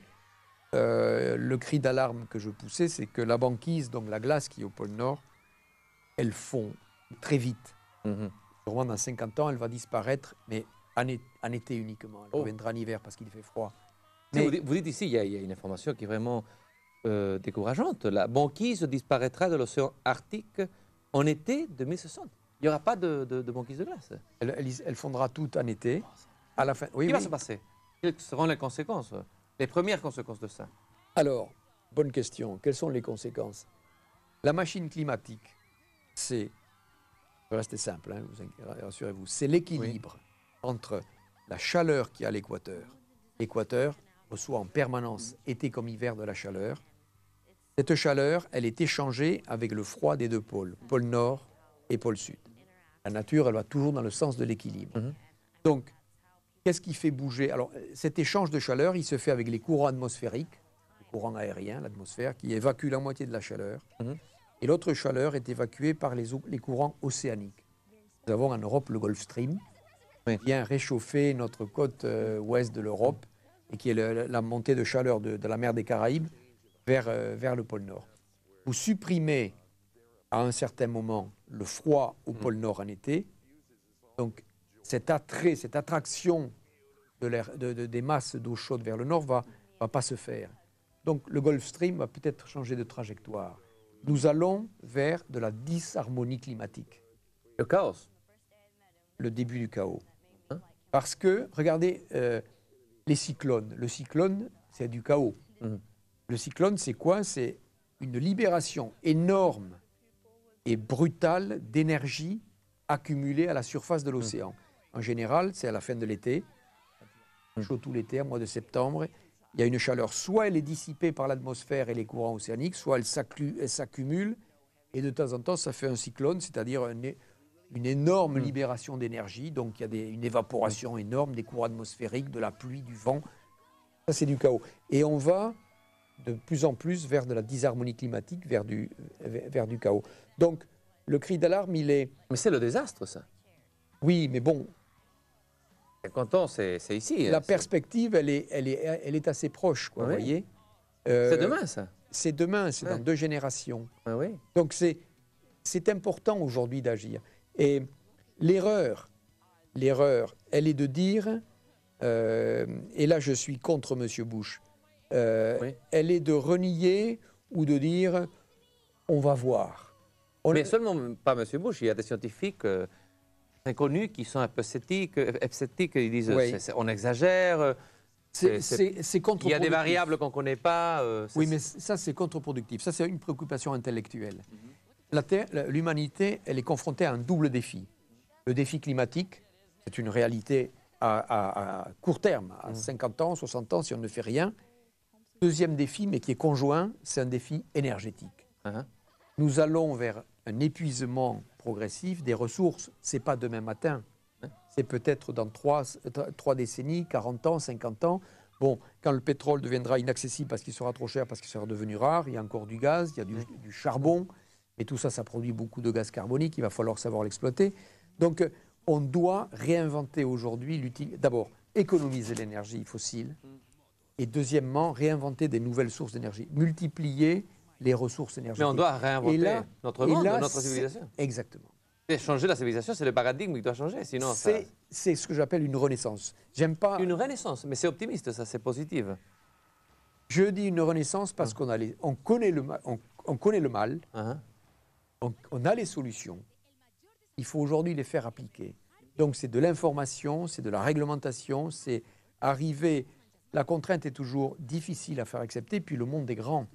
le cri d'alarme que je poussais, c'est que la banquise, donc la glace qui est au pôle Nord, elle fond très vite. Sûrement dans 50 ans, elle va disparaître, mais en été uniquement. Elle reviendra en hiver parce qu'il fait froid. Mais vous dites ici, il y a une information qui est vraiment décourageante. La banquise disparaîtra de l'océan Arctique en été 2060. Il n'y aura pas de banquise de glace. Elle fondra toute en été. À la fin. Oui, Qu'est-ce qui va oui. se passer? Quelles seront les conséquences? Les premières conséquences de ça? Alors, bonne question. Quelles sont les conséquences? La machine climatique, c'est, restez simple, hein, rassurez-vous, c'est l'équilibre entre la chaleur qui est à l'équateur. L'équateur reçoit en permanence, été comme hiver, de la chaleur. Cette chaleur, elle est échangée avec le froid des deux pôles, pôle nord et pôle sud. La nature, elle va toujours dans le sens de l'équilibre. Donc, qu'est-ce qui fait bouger? Alors, cet échange de chaleur, il se fait avec les courants atmosphériques, les courants aériens, l'atmosphère, qui évacue la moitié de la chaleur. Et l'autre chaleur est évacuée par les courants océaniques. Nous avons en Europe le Gulf Stream, qui vient réchauffer notre côte ouest de l'Europe et qui est la montée de chaleur de la mer des Caraïbes vers le pôle Nord. Vous supprimez à un certain moment le froid au pôle Nord en été, donc cet attrait, cette attraction des masses d'eau chaude vers le Nord va pas se faire. Donc le Gulf Stream va peut-être changer de trajectoire. Nous allons vers de la disharmonie climatique. Le chaos. Le début du chaos. Parce que, regardez, les cyclones. Le cyclone, c'est du chaos. Le cyclone, c'est quoi? C'est une libération énorme et brutale d'énergie accumulée à la surface de l'océan. En général, c'est à la fin de l'été, chaud tout l'été, au mois de septembre. Il y a une chaleur, soit elle est dissipée par l'atmosphère et les courants océaniques, soit elle s'accumule, et de temps en temps, ça fait un cyclone, c'est-à-dire une énorme libération d'énergie. Donc il y a une évaporation énorme des courants atmosphériques, de la pluie, du vent. Ça, c'est du chaos. Et on va de plus en plus vers de la disharmonie climatique, vers du chaos. Donc le cri d'alarme, il est... Mais c'est le désastre, ça. Oui, mais bon... Content, c'est ici. La perspective, elle est assez proche, quoi, vous voyez. C'est demain, ça. C'est demain, c'est dans 2 générations. Oui. Donc c'est important aujourd'hui d'agir. Et l'erreur, elle est de dire, et là je suis contre M. Bush, elle est de renier ou de dire on va voir. Mais seulement pas M. Bush, il y a des scientifiques très connus qui sont un peu sceptiques, ils disent on exagère. C'est contre-productif. Il y a des variables qu'on ne connaît pas. Oui, mais ça c'est contre-productif. Ça c'est une préoccupation intellectuelle. L'humanité, elle est confrontée à un double défi. Le défi climatique, c'est une réalité à court terme, à 50 ans, 60 ans, si on ne fait rien. Deuxième défi, mais qui est conjoint, c'est un défi énergétique. Nous allons vers un épuisement progressif des ressources. Ce n'est pas demain matin. C'est peut-être dans 3 décennies, 40 ans, 50 ans. Bon, quand le pétrole deviendra inaccessible parce qu'il sera trop cher, parce qu'il sera devenu rare, il y a encore du gaz, il y a du charbon. Et tout ça, ça produit beaucoup de gaz carbonique. Il va falloir savoir l'exploiter. Donc, on doit réinventer aujourd'hui d'abord, économiser l'énergie fossile. Et deuxièmement, réinventer des nouvelles sources d'énergie. Multiplier les ressources énergétiques. Mais on doit réinventer notre monde, notre civilisation. Exactement. Et changer la civilisation, c'est le paradigme qui doit changer. Sinon, c'est ce que j'appelle une renaissance. J'aime pas... Une renaissance, mais c'est optimiste, ça, c'est positif. Je dis une renaissance parce qu'on connaît le mal, on a les solutions. Il faut aujourd'hui les faire appliquer. Donc c'est de l'information, c'est de la réglementation, c'est arriver... La contrainte est toujours difficile à faire accepter, puis le monde est grand.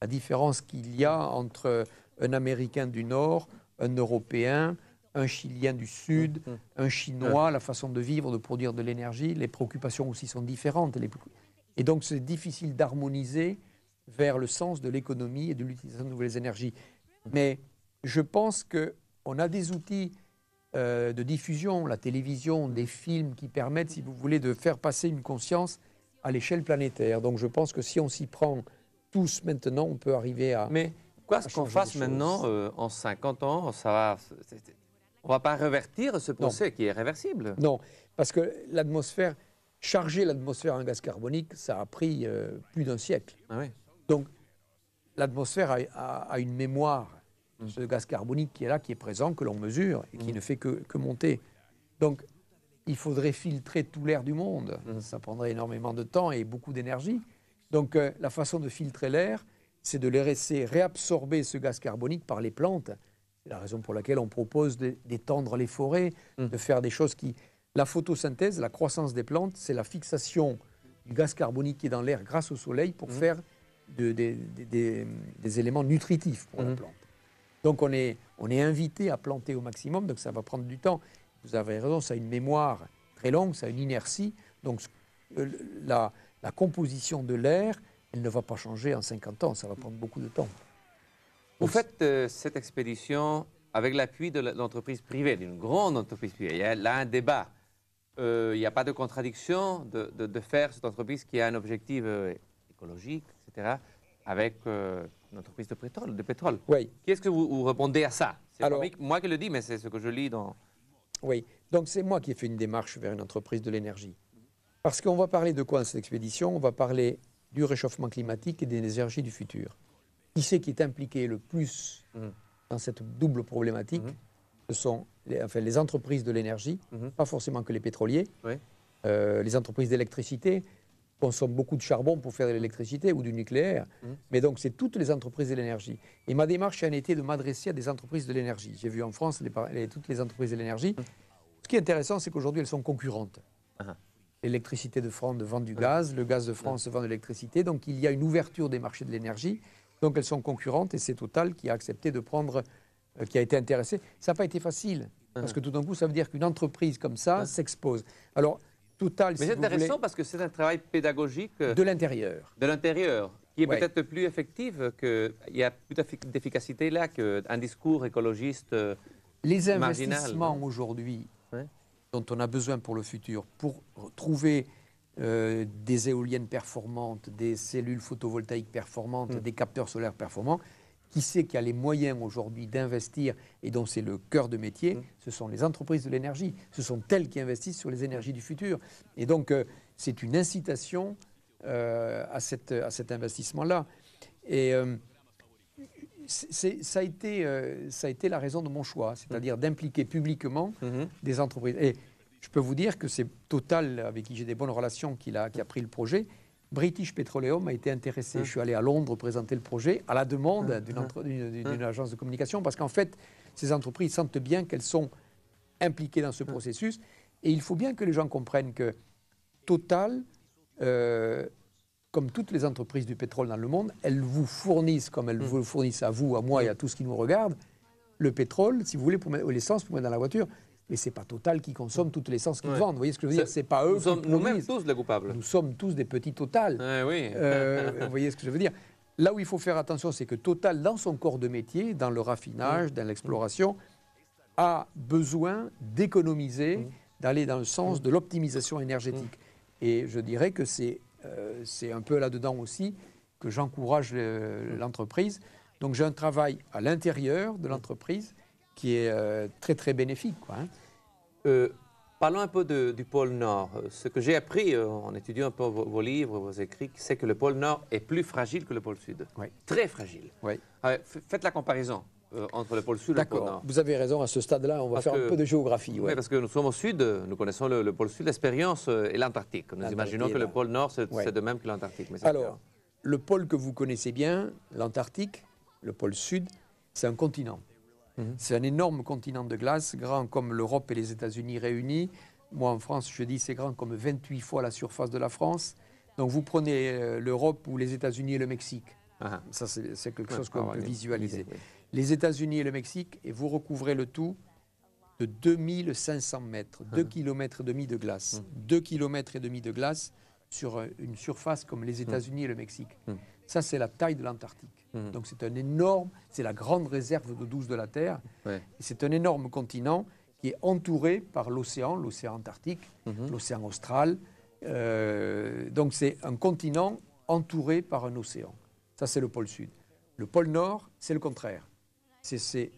La différence qu'il y a entre un Américain du Nord, un Européen, un Chilien du Sud, un Chinois, la façon de vivre, de produire de l'énergie, les préoccupations aussi sont différentes. Et donc c'est difficile d'harmoniser vers le sens de l'économie et de l'utilisation de nouvelles énergies. Mais je pense qu'on a des outils de diffusion, la télévision, des films qui permettent, si vous voulez, de faire passer une conscience à l'échelle planétaire. Donc je pense que si on s'y prend tous maintenant, on peut arriver à... Mais quoi qu'on fasse maintenant, en 50 ans, on ne va pas revertir ce procès qui est réversible. Non, parce que charger l'atmosphère en gaz carbonique, ça a pris plus d'un siècle. Donc l'atmosphère a une mémoire, ce gaz carbonique qui est là, qui est présent, que l'on mesure et qui ne fait que monter. Donc il faudrait filtrer tout l'air du monde. Ça prendrait énormément de temps et beaucoup d'énergie. Donc la façon de filtrer l'air, c'est de les laisser réabsorber ce gaz carbonique par les plantes C'est la raison pour laquelle on propose d'étendre les forêts, de faire des choses qui... La photosynthèse, la croissance des plantes, c'est la fixation du gaz carbonique qui est dans l'air grâce au soleil pour faire des éléments nutritifs pour la plante. Donc on est invité à planter au maximum, donc ça va prendre du temps. Vous avez raison, ça a une mémoire très longue, ça a une inertie. Donc la composition de l'air, elle ne va pas changer en 50 ans, ça va prendre beaucoup de temps. Vous faites cette expédition avec l'appui de l'entreprise privée, d'une grande entreprise privée. Il y a là un débat. Il n'y a pas de contradiction de faire cette entreprise qui a un objectif écologique, etc., avec une entreprise de pétrole. Oui. Qu'est-ce que vous répondez à ça? C'est pas moi qui le dis, mais c'est ce que je lis dans... Oui, donc c'est moi qui ai fait une démarche vers une entreprise de l'énergie. Parce qu'on va parler de quoi dans cette expédition? On va parler du réchauffement climatique et des énergies du futur. Qui c'est qui est impliqué le plus dans cette double problématique? Ce sont les entreprises de l'énergie, pas forcément que les pétroliers. Oui. Les entreprises d'électricité consomment beaucoup de charbon pour faire de l'électricité ou du nucléaire. Mais donc, c'est toutes les entreprises de l'énergie. Et ma démarche a été de m'adresser à des entreprises de l'énergie. J'ai vu en France toutes les entreprises de l'énergie. Ce qui est intéressant, c'est qu'aujourd'hui, elles sont concurrentes. L'électricité de France vend du gaz, le gaz de France vend de l'électricité. Donc, il y a une ouverture des marchés de l'énergie. Donc, elles sont concurrentes et c'est Total qui a accepté de prendre, qui a été intéressé. Ça n'a pas été facile, parce que tout d'un coup, ça veut dire qu'une entreprise comme ça s'expose. Alors, Total, mais c'est intéressant parce que c'est un travail pédagogique de l'intérieur. De l'intérieur, qui est peut-être plus effectif, qu'il y a plus d'efficacité là qu'un discours écologiste les investissements aujourd'hui dont on a besoin pour le futur, pour trouver des éoliennes performantes, des cellules photovoltaïques performantes, des capteurs solaires performants, qui sait qui a les moyens aujourd'hui d'investir et dont c'est le cœur de métier, ce sont les entreprises de l'énergie. Ce sont elles qui investissent sur les énergies du futur. Et donc, c'est une incitation à cet investissement-là. Et ça a été la raison de mon choix, c'est-à-dire d'impliquer publiquement des entreprises. Et je peux vous dire que c'est Total, avec qui j'ai des bonnes relations, qui a pris le projet. British Petroleum a été intéressé. Je suis allé à Londres présenter le projet à la demande d'une agence de communication parce qu'en fait, ces entreprises sentent bien qu'elles sont impliquées dans ce processus. Et il faut bien que les gens comprennent que Total, comme toutes les entreprises du pétrole dans le monde, elles vous fournissent, comme elles vous fournissent à vous, à moi et à tout ce qui nous regarde, le pétrole, si vous voulez, pour mettre l'essence pour mettre dans la voiture. Mais ce n'est pas Total qui consomme toute l'essence qu'ils vendent. Vous voyez ce que je veux dire? Ce n'est pas eux qui produisent. Nous sommes tous les coupables. Nous sommes tous des petits Total. Oui. Vous voyez ce que je veux dire? Là où il faut faire attention, c'est que Total, dans son corps de métier, dans le raffinage, dans l'exploration, a besoin d'économiser, d'aller dans le sens de l'optimisation énergétique. Et je dirais que c'est un peu là-dedans aussi que j'encourage l'entreprise. Donc j'ai un travail à l'intérieur de l'entreprise qui est très très bénéfique, quoi, parlons un peu du pôle Nord. Ce que j'ai appris en étudiant un peu vos livres, vos écrits, c'est que le pôle Nord est plus fragile que le pôle Sud. Oui. Très fragile. Oui. Faites la comparaison entre le pôle Sud et le pôle Nord. D'accord, vous avez raison, à ce stade-là, on va faire un peu de géographie. Oui, parce que nous sommes au Sud, nous connaissons le pôle Sud, l'expérience et l'Antarctique. Nous imaginons que le pôle Nord, c'est de même que l'Antarctique. Alors, le pôle que vous connaissez bien, l'Antarctique, le pôle Sud, c'est un continent. C'est un énorme continent de glace, grand comme l'Europe et les États-Unis réunis. Moi, en France, je dis c'est grand comme 28 fois la surface de la France. Donc, vous prenez l'Europe ou les États-Unis et le Mexique. Ça, c'est quelque chose qu'on peut visualiser. Les États-Unis et le Mexique, et vous recouvrez le tout de 2500 mètres, 2 km et demi de glace. 2 km et demi de glace sur une surface comme les États-Unis et le Mexique. Ça, c'est la taille de l'Antarctique. Donc, c'est un énorme, c'est la grande réserve d'eau douce de la Terre. Et c'est un énorme continent qui est entouré par l'océan Antarctique, l'océan austral. Donc, c'est un continent entouré par un océan. Ça, c'est le pôle Sud. Le pôle Nord, c'est le contraire. C'est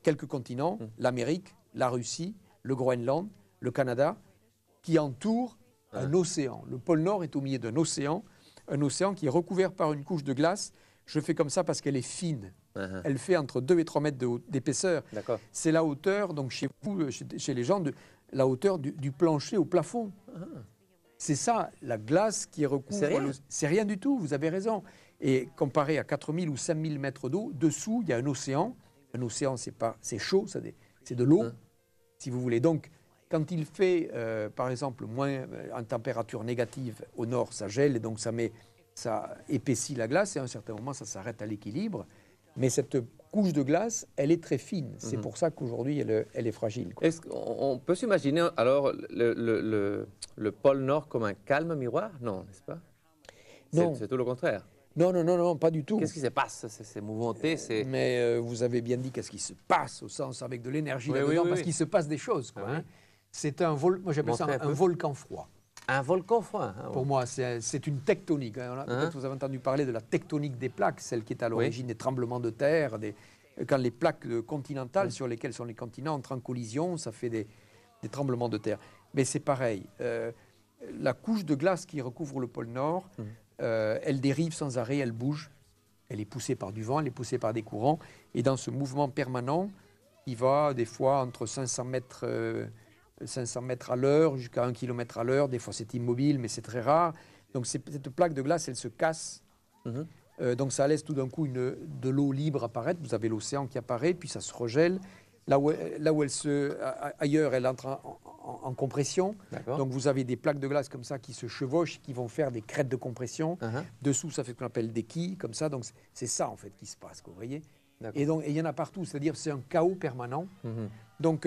quelques continents, l'Amérique, la Russie, le Groenland, le Canada, qui entourent un océan. Le pôle Nord est au milieu d'un océan, un océan qui est recouvert par une couche de glace. Je fais comme ça parce qu'elle est fine. Elle fait entre 2 et 3 mètres d'épaisseur. C'est la hauteur, donc chez vous, chez les gens, la hauteur du plancher au plafond. C'est ça, la glace qui recouvre... C'est rien du tout, vous avez raison. Et comparé à 4000 ou 5000 mètres d'eau, dessous, il y a un océan. Un océan, c'est chaud, c'est de l'eau, si vous voulez. Donc, quand il fait, par exemple, moins en température négative au nord, ça gèle, et donc ça épaissit la glace, et à un certain moment, ça s'arrête à l'équilibre. Mais cette couche de glace, elle est très fine. C'est pour ça qu'aujourd'hui, elle est fragile. Est-ce qu'on peut s'imaginer alors le pôle Nord comme un calme miroir? Non, n'est-ce pas? Non. C'est tout le contraire. Non, pas du tout. Qu'est-ce qui se passe? C'est mouvementé, c'est... Mais vous avez bien dit qu'est-ce qui se passe, au sens avec de l'énergie là-dedans, parce qu'il se passe des choses. Quoi, hein. C'est moi j'appelle ça un volcan froid. Un volcan froid. Pour moi, c'est une tectonique. Hein. Peut-être vous avez entendu parler de la tectonique des plaques, celle qui est à l'origine des tremblements de terre. Quand les plaques continentales sur lesquelles sont les continents entrent en collision, ça fait des tremblements de terre. Mais c'est pareil. La couche de glace qui recouvre le pôle Nord, elle dérive sans arrêt, elle bouge. Elle est poussée par du vent, elle est poussée par des courants. Et dans ce mouvement permanent, il va des fois entre 500 mètres à l'heure jusqu'à 1 km à l'heure. Des fois, c'est immobile, mais c'est très rare. Donc, cette plaque de glace, elle se casse. Donc, ça laisse tout d'un coup de l'eau libre apparaître. Vous avez l'océan qui apparaît, puis ça se regèle. Là où ailleurs, elle entre en compression. Donc, vous avez des plaques de glace comme ça qui se chevauchent, qui vont faire des crêtes de compression. Dessous, ça fait ce qu'on appelle des quilles, comme ça. Donc, c'est ça, en fait, qui se passe, vous voyez. Et donc, il y en a partout. C'est-à-dire, c'est un chaos permanent. Donc,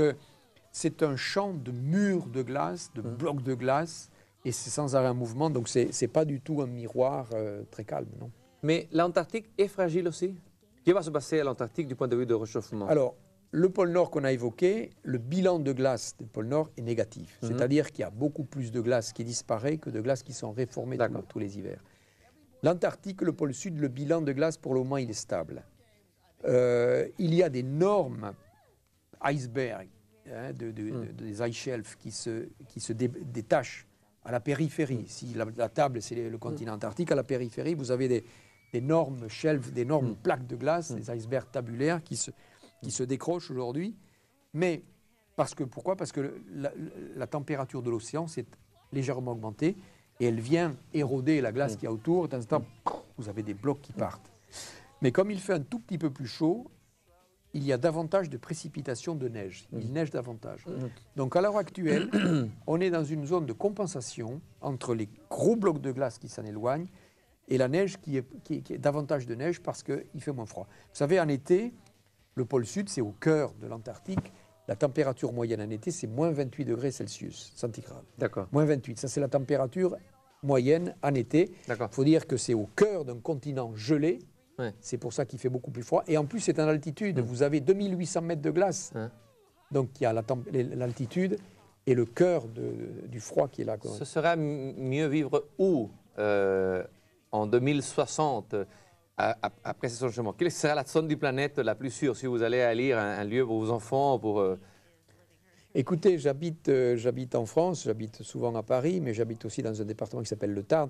c'est un champ de murs de glace, de blocs de glace, et c'est sans arrêt un mouvement. Donc, c'est pas du tout un miroir très calme, non. Mais l'Antarctique est fragile aussi. Qu'est-ce qui va se passer à l'Antarctique du point de vue de réchauffement? Alors, le pôle Nord qu'on a évoqué, le bilan de glace du pôle Nord est négatif. C'est-à-dire qu'il y a beaucoup plus de glace qui disparaît que de glace qui sont réformées tous les hivers. L'Antarctique, le pôle Sud, le bilan de glace, pour le moment, il est stable. Il y a d'énormes icebergs, des ice shelves qui se détachent à la périphérie. Si la table, c'est le continent antarctique, à la périphérie, vous avez d'énormes shelves, d'énormes plaques de glace, des icebergs tabulaires qui se décrochent aujourd'hui. Mais pourquoi? Parce que la température de l'océan s'est légèrement augmentée et elle vient éroder la glace qu'il y a autour. De temps en temps, vous avez des blocs qui partent. Mais comme il fait un tout petit peu plus chaud, il y a davantage de précipitations de neige. Il neige davantage. Donc à l'heure actuelle, on est dans une zone de compensation entre les gros blocs de glace qui s'en éloignent et la neige qui est davantage de neige parce qu'il fait moins froid. Vous savez, en été, le pôle Sud, c'est au cœur de l'Antarctique. La température moyenne en été, c'est moins 28 degrés Celsius, centigrade. D'accord. Moins 28, ça c'est la température moyenne en été. Il faut dire que c'est au cœur d'un continent gelé. C'est pour ça qu'il fait beaucoup plus froid. Et en plus, c'est en altitude. Vous avez 2800 mètres de glace. Donc, il y a l'altitude et le cœur du froid qui est là. Ce serait mieux vivre où en 2060, après ce changement? Quelle sera la zone du planète la plus sûre si vous allez élire un lieu pour vos enfants? Écoutez, j'habite en France, j'habite souvent à Paris, mais j'habite aussi dans un département qui s'appelle le Tarn.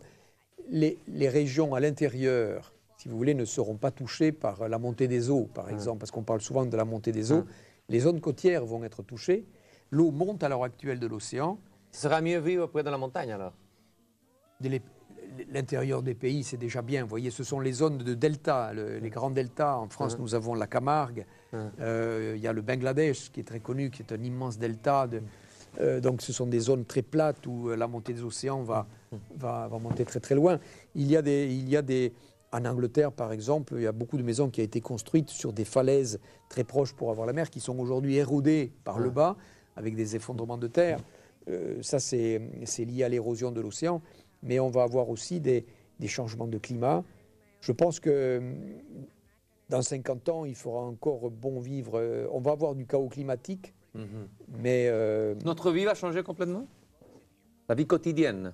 Les régions à l'intérieur, si vous voulez, ne seront pas touchées par la montée des eaux, par exemple, parce qu'on parle souvent de la montée des eaux. Les zones côtières vont être touchées. L'eau monte à l'heure actuelle de l'océan. Ce sera mieux vivre près de la montagne, alors? L'intérieur des pays, c'est déjà bien. Vous voyez, ce sont les zones de delta, les grands deltas. En France, nous avons la Camargue. Il y a le Bangladesh, qui est très connu, qui est un immense delta. Donc, ce sont des zones très plates où la montée des océans va monter très, très loin. En Angleterre, par exemple, il y a beaucoup de maisons qui ont été construites sur des falaises très proches pour avoir la mer, qui sont aujourd'hui érodées par le bas, avec des effondrements de terre. Ça, c'est lié à l'érosion de l'océan. Mais on va avoir aussi des changements de climat. Je pense que dans 50 ans, il fera encore bon vivre. On va avoir du chaos climatique, mais... Notre vie va changer complètement? La vie quotidienne?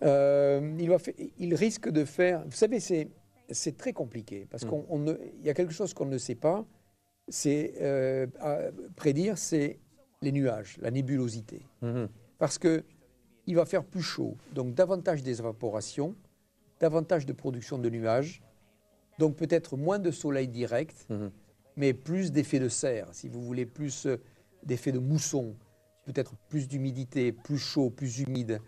Il risque de faire... Vous savez, c'est très compliqué, parce qu'il y a quelque chose qu'on ne sait pas, c'est à prédire, c'est les nuages, la nébulosité. Parce qu'il va faire plus chaud, donc davantage d'évaporation, davantage de production de nuages, donc peut-être moins de soleil direct, mais plus d'effets de serre, si vous voulez, plus d'effets de mousson, peut-être plus d'humidité, plus chaud, plus humide.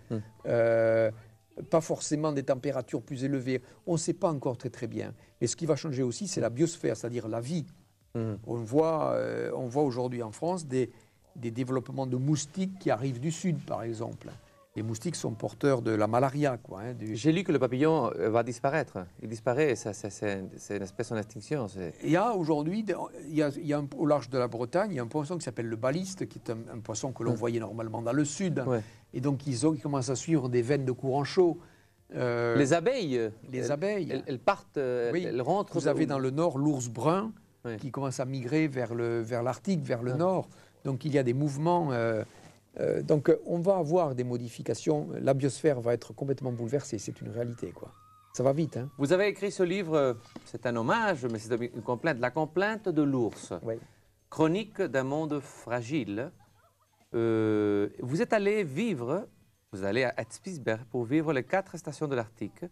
pas forcément des températures plus élevées. On ne sait pas encore très bien. Mais ce qui va changer aussi, c'est la biosphère, c'est-à-dire la vie. On voit aujourd'hui en France des développements de moustiques qui arrivent du sud, par exemple. Les moustiques sont porteurs de la malaria, quoi. J'ai lu que le papillon va disparaître. Il disparaît, c'est une espèce en extinction. Il y a aujourd'hui, au large de la Bretagne, il y a un poisson qui s'appelle le baliste, qui est un poisson que l'on voyait normalement dans le sud. Ouais. Et donc, ils commencent à suivre des veines de courant chaud. Les abeilles, elles partent, oui. elles rentrent. Vous avez dans le nord l'ours brun Oui. qui commence à migrer vers l'Arctique, vers le nord. Donc, il y a des mouvements. Donc, on va avoir des modifications. La biosphère va être complètement bouleversée. C'est une réalité, quoi. Ça va vite, hein. Vous avez écrit ce livre, c'est un hommage, mais c'est une complainte, La complainte de l'ours. Oui. Chronique d'un monde fragile. Vous êtes allé vivre, vous allez à Spitzberg pour vivre les 4 stations de l'Arctique.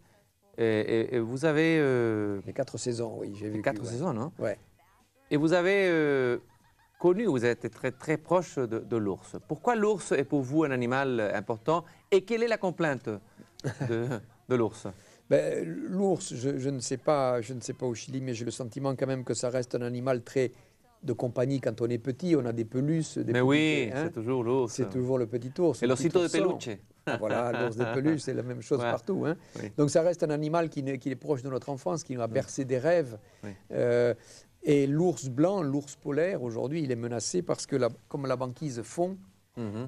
Et vous avez... Les 4 saisons, oui, j'ai vu. Les 4 saisons, non? Ouais. Et vous avez connu, vous êtes très proche de l'ours. Pourquoi l'ours est pour vous un animal important? Et quelle est la complainte de l'ours? Ben, l'ours, je ne sais pas au Chili, mais j'ai le sentiment quand même que ça reste un animal très de compagnie quand on est petit. On a des peluches. Mais oui, c'est toujours l'ours. C'est toujours le petit ours. Et l'ossito de peluche. Voilà, l'ours de peluche, c'est la même chose partout. Hein. Oui. Donc ça reste un animal qui est proche de notre enfance, qui nous a bercé des rêves. Oui. Et l'ours blanc, l'ours polaire, aujourd'hui, il est menacé parce que comme la banquise fond,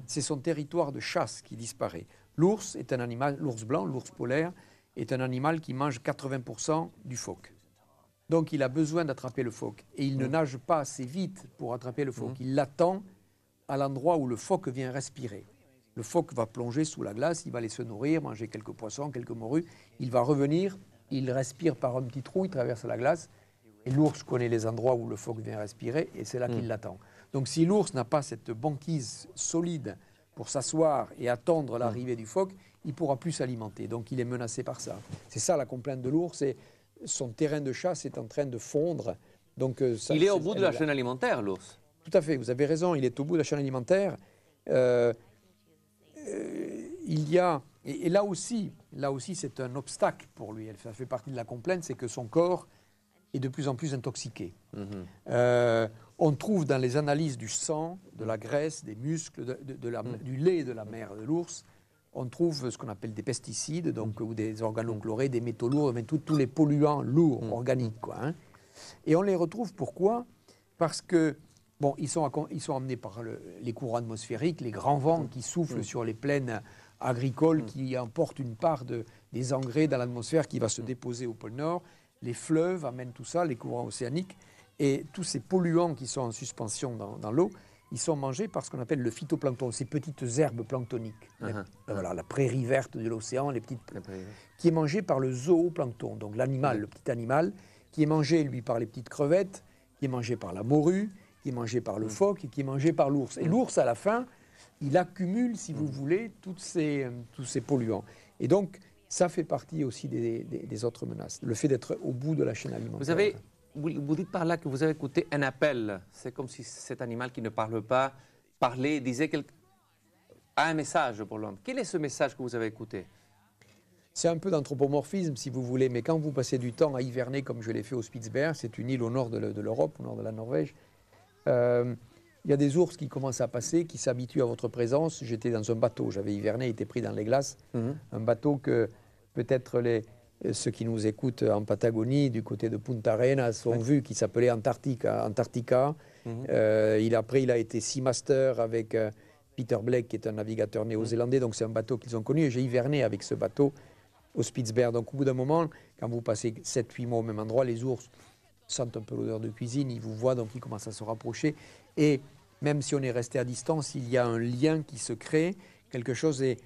c'est son territoire de chasse qui disparaît. L'ours est un animal, l'ours blanc, l'ours polaire, est un animal qui mange 80% du phoque. Donc il a besoin d'attraper le phoque. Et il ne nage pas assez vite pour attraper le phoque. Il l'attend à l'endroit où le phoque vient respirer. Le phoque va plonger sous la glace, il va aller se nourrir, manger quelques poissons, quelques morues. Il va revenir, il respire par un petit trou, il traverse la glace. Et l'ours connaît les endroits où le phoque vient respirer et c'est là qu'il l'attend. Donc si l'ours n'a pas cette banquise solide pour s'asseoir et attendre l'arrivée du phoque, il ne pourra plus s'alimenter. Donc il est menacé par ça. C'est ça la complainte de l'ours. Et son terrain de chasse est en train de fondre. Donc, ça, il est au bout de la chaîne alimentaire, l'ours. Tout à fait, vous avez raison, il est au bout de la chaîne alimentaire. Il y a, et là aussi c'est un obstacle pour lui. Ça fait partie de la complainte, c'est que son corps est de plus en plus intoxiqué. On trouve dans les analyses du sang, de la graisse, des muscles, du lait de la mère de l'ours, on trouve ce qu'on appelle des pesticides, donc, ou des organochlorés, des métaux lourds, mais tous les polluants lourds, organiques, quoi, hein. Et on les retrouve pourquoi? Parce que, bon, ils sont amenés par les courants atmosphériques, les grands vents qui soufflent sur les plaines agricoles, qui emportent une part des engrais dans l'atmosphère qui va se déposer au pôle Nord. Les fleuves amènent tout ça, les courants océaniques, et tous ces polluants qui sont en suspension dans l'eau, ils sont mangés par ce qu'on appelle le phytoplancton, ces petites herbes planctoniques. Voilà, la prairie verte de l'océan, qui est mangée par le zooplancton, donc l'animal, le petit animal, qui est mangé, lui, par les petites crevettes, qui est mangé par la morue, qui est mangé par le phoque et qui est mangé par l'ours. Et l'ours, à la fin, il accumule, si vous voulez, tous ces polluants. Et donc, ça fait partie aussi des autres menaces, le fait d'être au bout de la chaîne alimentaire. Vous dites par là que vous avez écouté un appel. C'est comme si cet animal qui ne parle pas disait un message pour l'homme. Quel est ce message que vous avez écouté? C'est un peu d'anthropomorphisme, si vous voulez, mais quand vous passez du temps à hiverner, comme je l'ai fait au Spitzberg, c'est une île au nord de l'Europe, au nord de la Norvège, il y a des ours qui commencent à passer, qui s'habituent à votre présence. J'étais dans un bateau, j'avais hiverné, été pris dans les glaces. Un bateau que peut-être ceux qui nous écoutent en Patagonie, du côté de Punta Arenas, ont vu, qui s'appelait Antarctica. Il a été Seamaster avec Peter Blake, qui est un navigateur néo-zélandais, donc c'est un bateau qu'ils ont connu. Et j'ai hiverné avec ce bateau au Spitzberg. Donc au bout d'un moment, quand vous passez 7-8 mois au même endroit, les ours sentent un peu l'odeur de cuisine, ils vous voient, donc ils commencent à se rapprocher. Et même si on est resté à distance, il y a un lien qui se crée, quelque chose et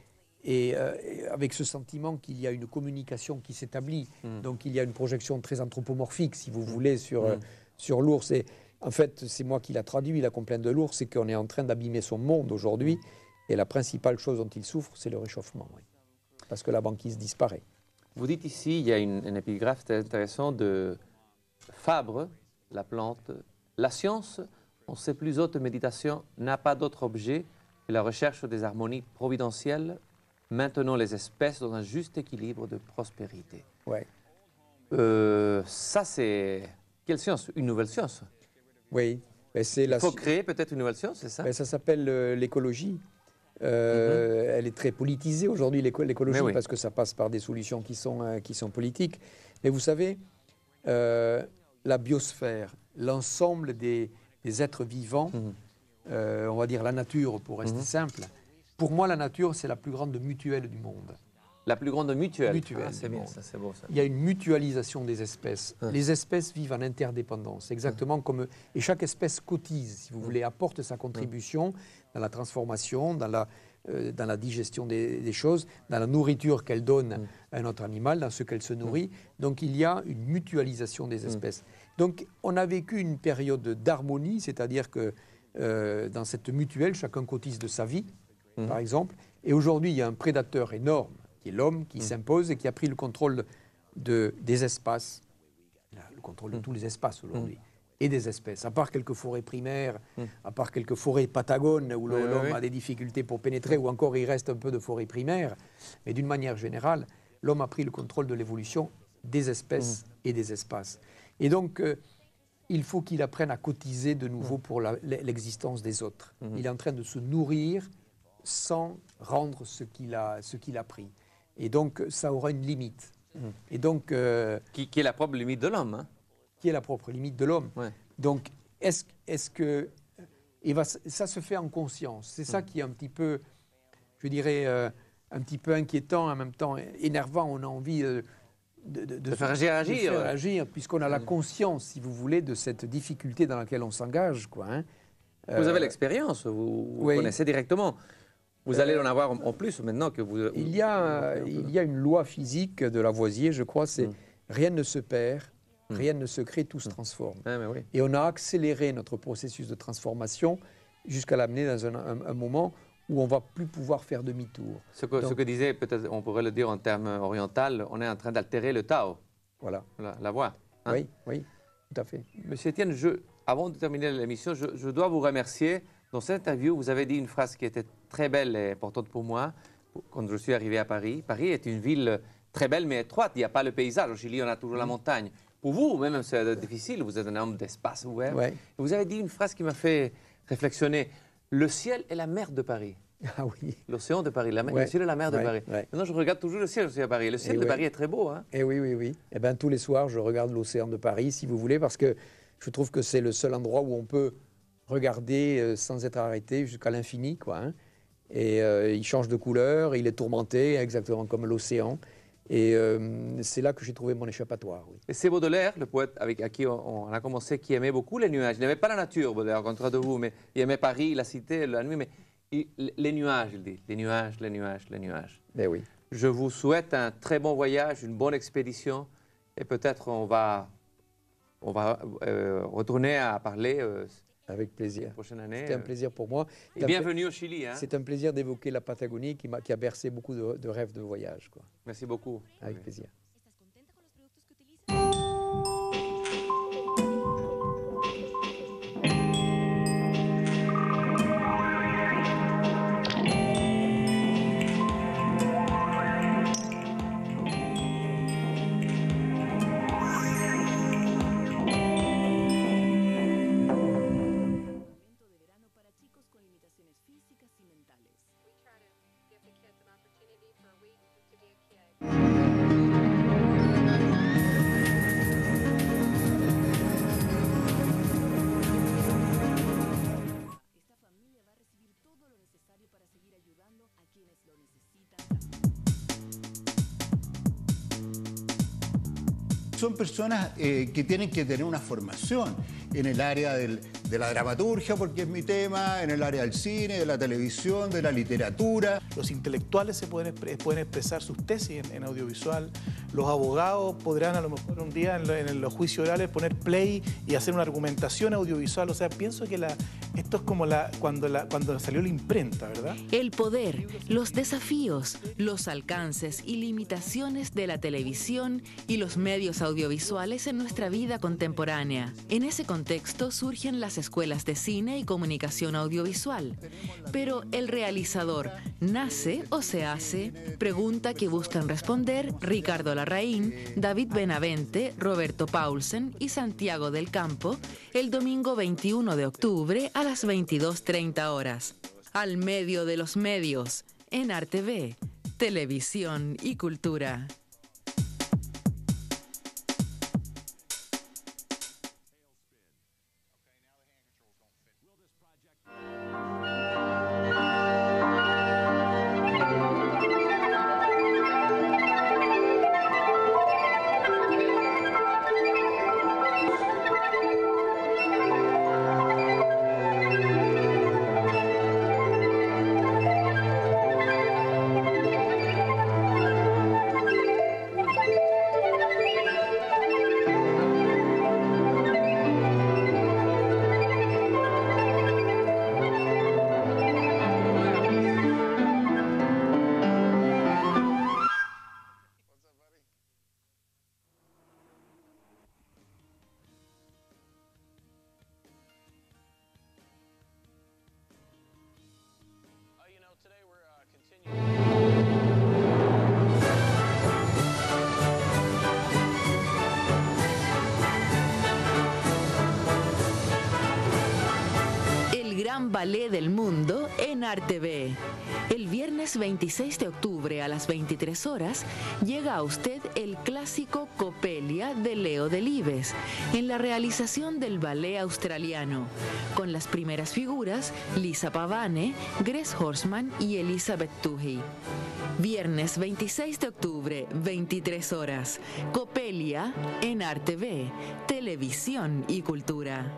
avec ce sentiment qu'il y a une communication qui s'établit. Donc il y a une projection très anthropomorphique, si vous voulez, sur l'ours. Et en fait, c'est moi qui l'a traduit, la complainte de l'ours, c'est qu'on est en train d'abîmer son monde aujourd'hui. Et la principale chose dont il souffre, c'est le réchauffement. Oui. Parce que la banquise disparaît. Vous dites ici, il y a une épigraphe très intéressante de Fabre, la plante. La science, en ses plus hautes méditations, n'a pas d'autre objet que la recherche des harmonies providentielles maintenant les espèces dans un juste équilibre de prospérité. Ouais. Ça, c'est... Quelle science? Une nouvelle science? Oui. Ben, Il faut créer peut-être une nouvelle science, c'est ça? Ben, ça s'appelle l'écologie. Elle est très politisée aujourd'hui, l'écologie, oui. parce que ça passe par des solutions qui sont politiques. Mais vous savez, la biosphère, l'ensemble des êtres vivants, on va dire la nature pour rester simple, pour moi la nature c'est la plus grande mutuelle du monde. La plus grande mutuelle. Ah, c'est bien, ça c'est beau ça. Il y a une mutualisation des espèces. Les espèces vivent en interdépendance, exactement comme... Et chaque espèce cotise, si vous voulez, apporte sa contribution dans la transformation, dans la digestion des choses, dans la nourriture qu'elle donne à un autre animal, dans ce qu'elle se nourrit. Donc il y a une mutualisation des espèces. Donc on a vécu une période d'harmonie, c'est-à-dire que dans cette mutuelle, chacun cotise de sa vie, par exemple. Et aujourd'hui, il y a un prédateur énorme, qui est l'homme, qui s'impose et qui a pris le contrôle des espaces, le contrôle de tous les espaces aujourd'hui, et des espèces. À part quelques forêts primaires, à part quelques forêts patagones où l'homme a des difficultés pour pénétrer, ou encore il reste un peu de forêts primaires, mais d'une manière générale, l'homme a pris le contrôle de l'évolution des espèces et des espaces. Et donc, il faut qu'il apprenne à cotiser de nouveau pour l'existence des autres. Il est en train de se nourrir sans rendre ce qu'il a pris. Et donc, ça aura une limite. Et donc, qui est la propre limite de l'homme. Hein? Qui est la propre limite de l'homme. Ouais. Donc, est-ce que... ça se fait en conscience. C'est ça qui est un petit peu, je dirais, un petit peu inquiétant, en même temps énervant. On a envie de faire agir. Puisqu'on a la conscience, si vous voulez, de cette difficulté dans laquelle on s'engage, quoi. Hein. Vous avez l'expérience, vous connaissez directement. Vous allez en avoir en plus maintenant que vous... Il y a une loi physique de Lavoisier, je crois, c'est rien ne se perd, rien ne se crée, tout se transforme. Ah, mais oui. Et on a accéléré notre processus de transformation jusqu'à l'amener dans un moment où on ne va plus pouvoir faire demi-tour. Ce que disait, peut-être on pourrait le dire en termes oriental, on est en train d'altérer le Tao. Voilà. La voie. Hein? Oui, tout à fait. Monsieur Etienne, avant de terminer l'émission, je dois vous remercier. Dans cette interview, vous avez dit une phrase qui était très belle et importante pour moi quand je suis arrivé à Paris. Paris est une ville très belle mais étroite. Il n'y a pas le paysage. Au Chili, on a toujours la montagne. Pour vous, même si c'est difficile, vous êtes un homme d'espace ouvert. Ouais. Vous avez dit une phrase qui m'a fait réflexionner. Le ciel est la mer de Paris. Ah oui. L'océan de Paris, le ciel est la mer de Paris. Ouais. Maintenant, je regarde toujours le ciel aussi à Paris. Le ciel de Paris est très beau. Hein? Et oui. Eh bien, tous les soirs, je regarde l'océan de Paris, si vous voulez, parce que je trouve que c'est le seul endroit où on peut regarder sans être arrêté jusqu'à l'infini, quoi. Hein. Et il change de couleur, il est tourmenté, exactement comme l'océan. Et c'est là que j'ai trouvé mon échappatoire. Oui. Et c'est Baudelaire, le poète à qui on a commencé, qui aimait beaucoup les nuages. Il n'aimait pas la nature, Baudelaire, au contraire de vous, mais il aimait Paris, la cité, la nuit. Mais les nuages, il dit. Les nuages. Eh oui. Je vous souhaite un très bon voyage, une bonne expédition. Et peut-être on va retourner à parler avec plaisir. la prochaine année. C'était un plaisir pour moi. Et bienvenue au Chili. Hein. C'est un plaisir d'évoquer la Patagonie qui a bercé beaucoup de rêves de voyage, quoi. Merci beaucoup. Avec plaisir. Son personas que tienen que tener una formación en el área de la dramaturgia, porque es mi tema, en el área del cine, de la televisión, de la literatura. Los intelectuales pueden expresar sus tesis en audiovisual. Los abogados podrán a lo mejor un día en los juicios orales poner play y hacer una argumentación audiovisual. O sea, pienso que esto es como cuando salió la imprenta, ¿verdad? El poder, los desafíos, los alcances y limitaciones de la televisión y los medios audiovisuales en nuestra vida contemporánea. En ese contexto surgen las las escuelas de cine y comunicación audiovisual. Pero ¿el realizador nace o se hace? Pregunta que buscan responder Ricardo Larraín, David Benavente, Roberto Paulsen y Santiago del Campo el domingo 21 de octubre a las 22:30 horas. Al medio de los medios, en RTV, Televisión y Cultura. Ballet del Mundo en RTV. El viernes 26 de octubre a las 23 horas llega a usted el clásico Coppelia de Leo Delibes en la realización del ballet australiano, con las primeras figuras Lisa Pavane, Grace Horseman y Elizabeth Toohey. Viernes 26 de octubre, 23 horas. Coppelia en RTV, Televisión y Cultura.